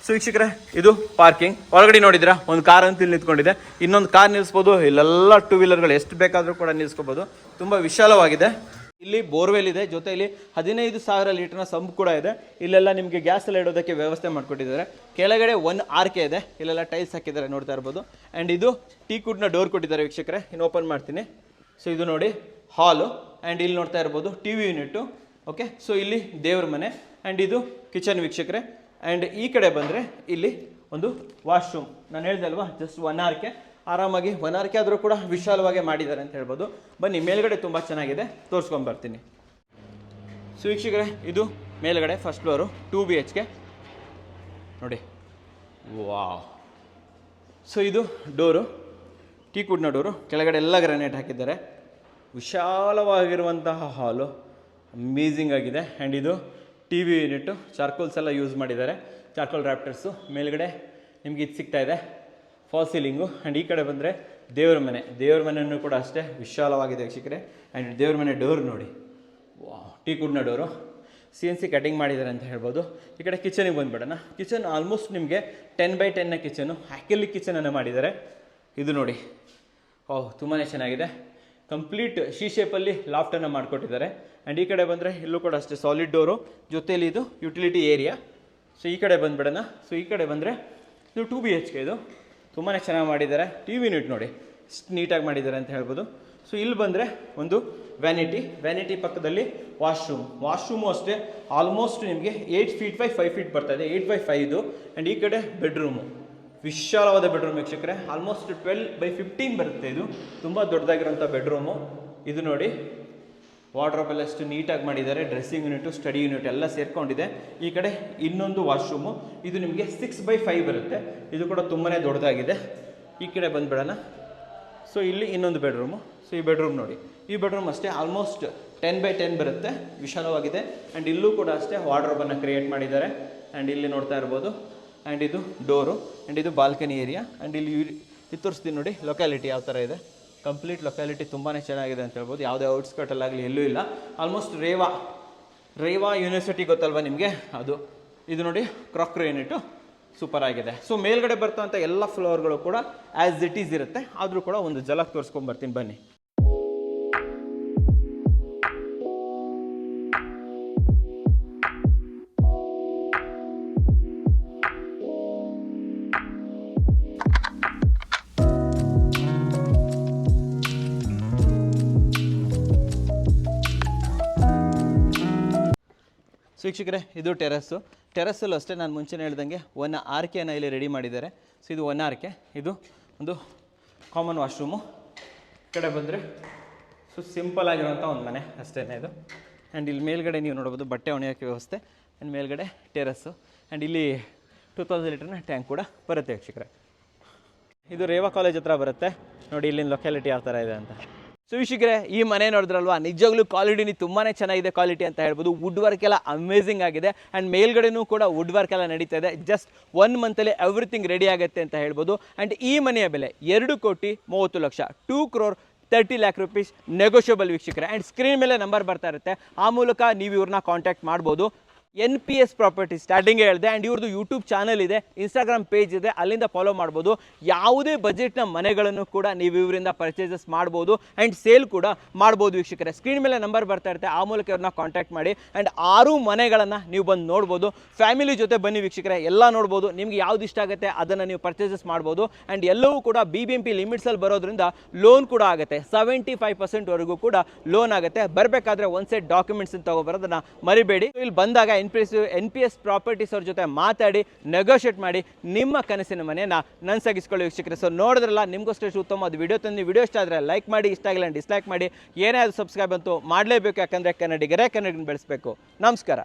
ಸೊ ವೀಕ್ಷಕರೇ, ಇದು ಪಾರ್ಕಿಂಗ್. ಒಳಗಡೆ ನೋಡಿದ್ರೆ ಒಂದು ಕಾರ್ ಅಂತ ಇಲ್ಲಿ ನಿಂತ್ಕೊಂಡಿದೆ, ಇನ್ನೊಂದು ಕಾರ್ ನಿಲ್ಲಿಸ್ಬೋದು. ಇಲ್ಲೆಲ್ಲ 2 ವೀಲರ್ಗಳು ಎಷ್ಟು ಬೇಕಾದರೂ ಕೂಡ ನಿಲ್ಲಿಸ್ಕೋಬೋದು. ತುಂಬ ವಿಶಾಲವಾಗಿದೆ. ಇಲ್ಲಿ ಬೋರ್ವೆಲ್ ಇದೆ, ಜೊತೆಯಲ್ಲಿ 15,000 ಲೀಟರ್ನ ಸಂಪ್ ಕೂಡ ಇದೆ. ಇಲ್ಲೆಲ್ಲ ನಿಮಗೆ ಗ್ಯಾಸ್ ಎಲ್ಲ ಇಡೋದಕ್ಕೆ ವ್ಯವಸ್ಥೆ ಮಾಡಿಕೊಟ್ಟಿದ್ದಾರೆ. ಕೆಳಗಡೆ 1 RK ಇದೆ, ಇಲ್ಲೆಲ್ಲ ಟೈಲ್ಸ್ ಹಾಕಿದ್ದಾರೆ ನೋಡ್ತಾ ಇರ್ಬೋದು. ಆ್ಯಂಡ್ ಇದು ಟೀ ಕುಡ್ನ ಡೋರ್ ಕೊಟ್ಟಿದ್ದಾರೆ ವೀಕ್ಷಕರೇ. ಇನ್ನು ಓಪನ್ ಮಾಡ್ತೀನಿ. ಸೊ ಇದು ನೋಡಿ ಹಾಲು. ಆ್ಯಂಡ್ ಇಲ್ಲಿ ನೋಡ್ತಾ ಇರ್ಬೋದು TV ಯೂನಿಟ್ಟು. ಓಕೆ, ಸೊ ಇಲ್ಲಿ ದೇವ್ರ ಮನೆ. ಆ್ಯಂಡ್ ಇದು ಕಿಚನ್ ವೀಕ್ಷಕರೇ. ಆ್ಯಂಡ್ ಈ ಕಡೆ ಬಂದರೆ ಇಲ್ಲಿ ಒಂದು ವಾಶ್ರೂಮ್. ನಾನು ಹೇಳಿದೆ ಅಲ್ವಾ, ಜಸ್ಟ್ 1 RK. ಆರಾಮಾಗಿ 1 RK ಆದರೂ ಕೂಡ ವಿಶಾಲವಾಗಿ ಮಾಡಿದ್ದಾರೆ ಅಂತ ಹೇಳ್ಬೋದು. ಬನ್ನಿ, ಮೇಲ್ಗಡೆ ತುಂಬ ಚೆನ್ನಾಗಿದೆ, ತೋರಿಸ್ಕೊಂಬರ್ತೀನಿ. ಸೊ ವೀಕ್ಷಕರೇ, ಇದು ಮೇಲ್ಗಡೆ ಫಸ್ಟ್ ಫ್ಲೋರು 2 BHK ನೋಡಿ. ವಾವ್. ಸೊ ಇದು ಡೋರು, ಟೀ ಕುಡ್ನ ಡೋರು. ಕೆಳಗಡೆ ಎಲ್ಲ ಗ್ರಾನೈಟ್ ಹಾಕಿದ್ದಾರೆ. ವಿಶಾಲವಾಗಿರುವಂತಹ ಹಾಲು, ಅಮೇಝಿಂಗ್ ಆಗಿದೆ. ಆ್ಯಂಡ್ ಇದು TV ಯೂನಿಟ್ಟು, ಚಾರ್ಕೋಲ್ಸ್ ಎಲ್ಲ ಯೂಸ್ ಮಾಡಿದ್ದಾರೆ, ಚಾರ್ಕೋಲ್ ರ್ಯಾಪ್ಟರ್ಸು. ಮೇಲ್ಗಡೆ ನಿಮ್ಗೆ ಇದು ಸಿಗ್ತಾ ಇದೆ, ಫಾಲ್ ಸೀಲಿಂಗು. ಆ್ಯಂಡ್ ಈ ಕಡೆ ಬಂದರೆ ದೇವ್ರ ಮನೆ. ದೇವ್ರ ಮನೆಯೂ ಕೂಡ ಅಷ್ಟೇ ವಿಶಾಲವಾಗಿದೆ ವೀಕ್ಷಕರೇ. ಆ್ಯಂಡ್ ದೇವ್ರ ಮನೆ ಡೋರ್ ನೋಡಿ, ಟೀ ಕುಡ್ನ ಡೋರು. CNC ಕಟಿಂಗ್ ಮಾಡಿದ್ದಾರೆ ಅಂತ ಹೇಳ್ಬೋದು. ಈ ಕಡೆ ಕಿಚನಿಗೆ ಬಂದುಬಿಡೋಣ. ಕಿಚನ್ ಆಲ್ಮೋಸ್ಟ್ ನಿಮಗೆ 10x10ನ ಕಿಚನು, ಹ್ಯಾಕಲ್ಲಿ ಕಿಚನನ್ನು ಮಾಡಿದ್ದಾರೆ. ಇದು ನೋಡಿ, ತುಂಬಾ ಚೆನ್ನಾಗಿದೆ. ಕಂಪ್ಲೀಟ್ ಶೇಪಲ್ಲಿ ಲಾಫ್ಟನ್ನು ಮಾಡಿಕೊಟ್ಟಿದ್ದಾರೆ. ಆ್ಯಂಡ್ ಈ ಕಡೆ ಬಂದರೆ ಇಲ್ಲೂ ಕೂಡ ಅಷ್ಟೇ ಸಾಲಿಡ್ ಡೋರು, ಜೊತೆಯಲ್ಲಿ ಇದು ಯುಟಿಲಿಟಿ ಏರಿಯಾ. ಸೊ ಈ ಕಡೆ ಬಂದುಬಿಡೋಣ. ಸೊ ಈ ಕಡೆ ಬಂದರೆ ಇದು 2 BHK. ಇದು ತುಂಬಾ ಚೆನ್ನಾಗಿ ಮಾಡಿದ್ದಾರೆ. TV ಯೂನಿಟ್ ನೋಡಿ ಎಷ್ಟು ನೀಟಾಗಿ ಮಾಡಿದ್ದಾರೆ ಅಂತ ಹೇಳ್ಬೋದು. ಸೊ ಇಲ್ಲಿ ಬಂದರೆ ಒಂದು ವ್ಯಾನಿಟಿ ಪಕ್ಕದಲ್ಲಿ ವಾಶ್ರೂಮು ಅಷ್ಟೇ ಆಲ್ಮೋಸ್ಟ್ ನಿಮಗೆ 8 ಫೀಟ್ ಬೈ 5 ಫೀಟ್ ಬರ್ತಾ ಇದೆ, 8x5 ಇದು. ಆ್ಯಂಡ್ ಈ ಕಡೆ ಬೆಡ್ರೂಮು, ವಿಶಾಲವಾದ ಬೆಡ್ರೂಮ್ ವೀಕ್ಷಕರೇ. ಆಲ್ಮೋಸ್ಟ್ 12x15 ಬರುತ್ತೆ. ಇದು ತುಂಬ ದೊಡ್ಡದಾಗಿರೋಂಥ ಬೆಡ್ರೂಮು. ಇದು ನೋಡಿ, ವಾರ್ಡ್ರೋಬ್ ಎಲ್ಲ ಎಷ್ಟು ನೀಟಾಗಿ ಮಾಡಿದ್ದಾರೆ. ಡ್ರೆಸ್ಸಿಂಗ್ ಯೂನಿಟು, ಸ್ಟಡಿ ಯೂನಿಟ್ ಎಲ್ಲ ಸೇರ್ಕೊಂಡಿದೆ. ಈ ಕಡೆ ಇನ್ನೊಂದು ವಾಶ್ರೂಮು, ಇದು ನಿಮಗೆ 6x5 ಬರುತ್ತೆ. ಇದು ಕೂಡ ತುಂಬಾ ದೊಡ್ಡದಾಗಿದೆ. ಈ ಕಡೆ ಬಂದುಬಿಡೋಣ. ಸೊ ಇಲ್ಲಿ ಇನ್ನೊಂದು ಬೆಡ್ರೂಮು. ಸೊ ಈ ಬೆಡ್ರೂಮ್ ನೋಡಿ, ಈ ಬೆಡ್ರೂಮ್ ಅಷ್ಟೇ ಆಲ್ಮೋಸ್ಟ್ 10x10 ಬರುತ್ತೆ, ವಿಶಾಲವಾಗಿದೆ. ಆ್ಯಂಡ್ ಇಲ್ಲೂ ಕೂಡ ಅಷ್ಟೇ ವಾರ್ಡ್ರೋಬನ್ನು ಕ್ರಿಯೇಟ್ ಮಾಡಿದ್ದಾರೆ. ಆ್ಯಂಡ್ ಇಲ್ಲಿ ನೋಡ್ತಾ ಇರ್ಬೋದು. ಆ್ಯಂಡ್ ಇದು ಡೋರು. ಆ್ಯಂಡ್ ಇದು ಬಾಲ್ಕನಿ ಏರಿಯಾ. ಆ್ಯಂಡ್ ಇಲ್ಲಿ ಇದು ತೋರಿಸ್ತೀನಿ ನೋಡಿ ಲೊಕ್ಯಾಲಿಟಿ ಯಾವ ಥರ ಇದೆ. ಕಂಪ್ಲೀಟ್ ಲೊಕ್ಯಾಲಿಟಿ ತುಂಬಾ ಚೆನ್ನಾಗಿದೆ ಅಂತ ಹೇಳ್ಬೋದು. ಯಾವುದೇ ಔಟ್ಸ್ಕರ್ಟಲ್ಲಾಗಲಿ ಎಲ್ಲೂ ಇಲ್ಲ. ಆಲ್ಮೋಸ್ಟ್ ರೇವಾ ಯೂನಿವರ್ಸಿಟಿ ಗೊತ್ತಲ್ವ ನಿಮಗೆ, ಅದು. ಇದು ನೋಡಿ ಕ್ರಾಕ್ರಿ ಯೂನಿಟು, ಸೂಪರ್ ಆಗಿದೆ. ಸೊ ಮೇಲ್ಗಡೆ ಬರ್ತಂಥ ಎಲ್ಲ ಫ್ಲೋರ್ಗಳು ಕೂಡ ಆ್ಯಸ್ ಇಟ್ ಈಸ್ ಇರುತ್ತೆ. ಆದರೂ ಕೂಡ ಒಂದು ಜಲಕ್ಕೆ ತೋರಿಸ್ಕೊಂಬರ್ತೀನಿ ಬನ್ನಿ. ಸೊ ವೀಕ್ಷಕರೇ, ಇದು ಟೆರಸ್ಸಲ್ಲೂ ಅಷ್ಟೇ ನಾನು ಮುಂಚೆನೇ ಹೇಳ್ದಂಗೆ 1 RKನ ಇಲ್ಲಿ ರೆಡಿ ಮಾಡಿದ್ದಾರೆ. ಸೊ ಇದು 1 RK. ಇದು ಒಂದು ಕಾಮನ್ ವಾಶ್ರೂಮು. ಈ ಕಡೆ ಬಂದರೆ ಸೊ ಸಿಂಪಲ್ ಆಗಿರೋಂಥ ಒಂದು ಮನೆ ಅಷ್ಟೇ ಇದು. ಆ್ಯಂಡ್ ಇಲ್ಲಿ ಮೇಲ್ಗಡೆ ನೀವು ನೋಡ್ಬೋದು ಬಟ್ಟೆ ಒಣೆಯೋಕ್ಕೆ ವ್ಯವಸ್ಥೆ. ಆ್ಯಂಡ್ ಮೇಲ್ಗಡೆ ಟೆರಸ್ಸು. ಆ್ಯಂಡ್ ಇಲ್ಲಿ 2000 ಲೀಟರ್ನ ಟ್ಯಾಂಕ್ ಕೂಡ ಬರುತ್ತೆ ವೀಕ್ಷಕರೇ. ಇದು ರೇವಾ ಕಾಲೇಜ್ ಹತ್ರ ಬರುತ್ತೆ ನೋಡಿ, ಇಲ್ಲಿನ ಲೊಕ್ಯಾಲಿಟಿ ಯಾವ ಥರ ಇದೆ ಅಂತ. ಸೊ ವೀಕ್ಷಕರೇ, ಈ ಮನೆ ನೋಡಿದ್ರಲ್ವಾ, ನಿಜವಾಗ್ಲೂ ಕ್ವಾಲಿಟಿನಿ ತುಂಬಾ ಚೆನ್ನಾಗಿದೆ ಕ್ವಾಲಿಟಿ ಅಂತ ಹೇಳ್ಬೋದು. ವುಡ್ ವರ್ಕ್ ಎಲ್ಲ ಅಮೇಝಿಂಗ್ ಆಗಿದೆ. ಆ್ಯಂಡ್ ಮೇಲ್ಗಡೆನೂ ಕೂಡ ವುಡ್ ವರ್ಕ್ ಎಲ್ಲ ನಡೀತಾ ಇದೆ. ಜಸ್ಟ್ 1 ಮಂತಲ್ಲಿ ಎವ್ರಿಥಿಂಗ್ ರೆಡಿ ಆಗುತ್ತೆ ಅಂತ ಹೇಳ್ಬೋದು. ಆ್ಯಂಡ್ ಈ ಮನೆಯ ಬೆಲೆ 2,30,00,000, 2,30,00,000 ರೂಪೀಸ್ ನೆಗೋಷಿಯಬಲ್ ವೀಕ್ಷಕರೇ. ಆ್ಯಂಡ್ ಸ್ಕ್ರೀನ್ ಮೇಲೆ ನಂಬರ್ ಬರ್ತಾ ಇರುತ್ತೆ, ಆ ಮೂಲಕ ನೀವು ಇವ್ರನ್ನ ಕಾಂಟ್ಯಾಕ್ಟ್ ಮಾಡ್ಬೋದು. NPS ಪ್ರಾಪರ್ಟಿ ಸ್ಟಾರ್ಟಿಂಗ್ ಹೇಳಿದೆ. ಆ್ಯಂಡ್ ಇವ್ರದ್ದು ಯೂಟ್ಯೂಬ್ ಚಾನಲ್ ಇದೆ, ಇನ್ಸ್ಟಾಗ್ರಾಮ್ ಪೇಜ್ ಇದೆ, ಅಲ್ಲಿಂದ ಫಾಲೋ ಮಾಡ್ಬೋದು. ಯಾವುದೇ ಬಜೆಟ್ನ ಮನೆಗಳನ್ನು ಕೂಡ ನೀವು ಇವರಿಂದ ಪರ್ಚೇಸಸ್ ಮಾಡ್ಬೋದು ಆ್ಯಂಡ್ ಸೇಲ್ ಕೂಡ ಮಾಡ್ಬೋದು ವೀಕ್ಷಕರೇ. ಸ್ಕ್ರೀನ್ ಮೇಲೆ ನಂಬರ್ ಬರ್ತಾ ಇರುತ್ತೆ, ಆ ಮೂಲಕ ಇವ್ರನ್ನ ಕಾಂಟ್ಯಾಕ್ಟ್ ಮಾಡಿ. ಆ್ಯಂಡ್ 6 ಮನೆಗಳನ್ನು ನೀವು ಬಂದು ನೋಡ್ಬೋದು. ಫ್ಯಾಮಿಲಿ ಜೊತೆ ಬನ್ನಿ ವೀಕ್ಷಕರೇ, ಎಲ್ಲ ನೋಡ್ಬೋದು. ನಿಮ್ಗೆ ಯಾವ್ದು ಇಷ್ಟ ಆಗುತ್ತೆ ಅದನ್ನು ನೀವು ಪರ್ಚೇಸಸ್ ಮಾಡ್ಬೋದು. ಆ್ಯಂಡ್ ಎಲ್ಲವೂ ಕೂಡ BBMP ಲಿಮಿಟ್ಸಲ್ಲಿ ಬರೋದ್ರಿಂದ ಲೋನ್ ಕೂಡ ಆಗುತ್ತೆ. 75% ವರೆಗೂ ಕೂಡ ಲೋನ್ ಆಗುತ್ತೆ. ಬರಬೇಕಾದ್ರೆ ಒಂದು ಸೆಟ್ ಡಾಕ್ಯುಮೆಂಟ್ಸ್ ತಗೊಬರೋದನ್ನ ಮರಿಬೇಡಿ. ಇಲ್ಲಿ ಬಂದಾಗ NPS ಪ್ರಾಪರ್ಟೀಸ್ ಅವ್ರ ಜೊತೆ ಮಾತಾಡಿ ನೆಗೋಷಿಯೇಟ್ ಮಾಡಿ ನಿಮ್ಮ ಕನಸಿನ ಮನೆಯನ್ನು ನನಸಾಗಿಸ್ಕೊಳ್ಳಿ ವೀಕ್ಷಕರೇ. ಸೊ ನೋಡಿದ್ರಲ್ಲ, ನಿಮಗೋಸ್ಕರ ಉತ್ತಮವಾದ ವಿಡಿಯೋ ತಂದು. ವಿಡಿಯೋ ಇಷ್ಟ ಆದರೆ ಲೈಕ್ ಮಾಡಿ, ಇಷ್ಟ ಆಗಿಲ್ಲ ಡಿಸ್ಲೈಕ್ ಮಾಡಿ. ಏನೇ ಅದು ಸಬ್ಸ್ಕ್ರೈಬ್ ಅಂತೂ ಮಾಡಲೇಬೇಕು, ಯಾಕಂದರೆ ಕನ್ನಡಿಗರೇ ಕನ್ನಡಿಗರನ್ನ ಬೆಳೆಸಬೇಕು. ನಮಸ್ಕಾರ.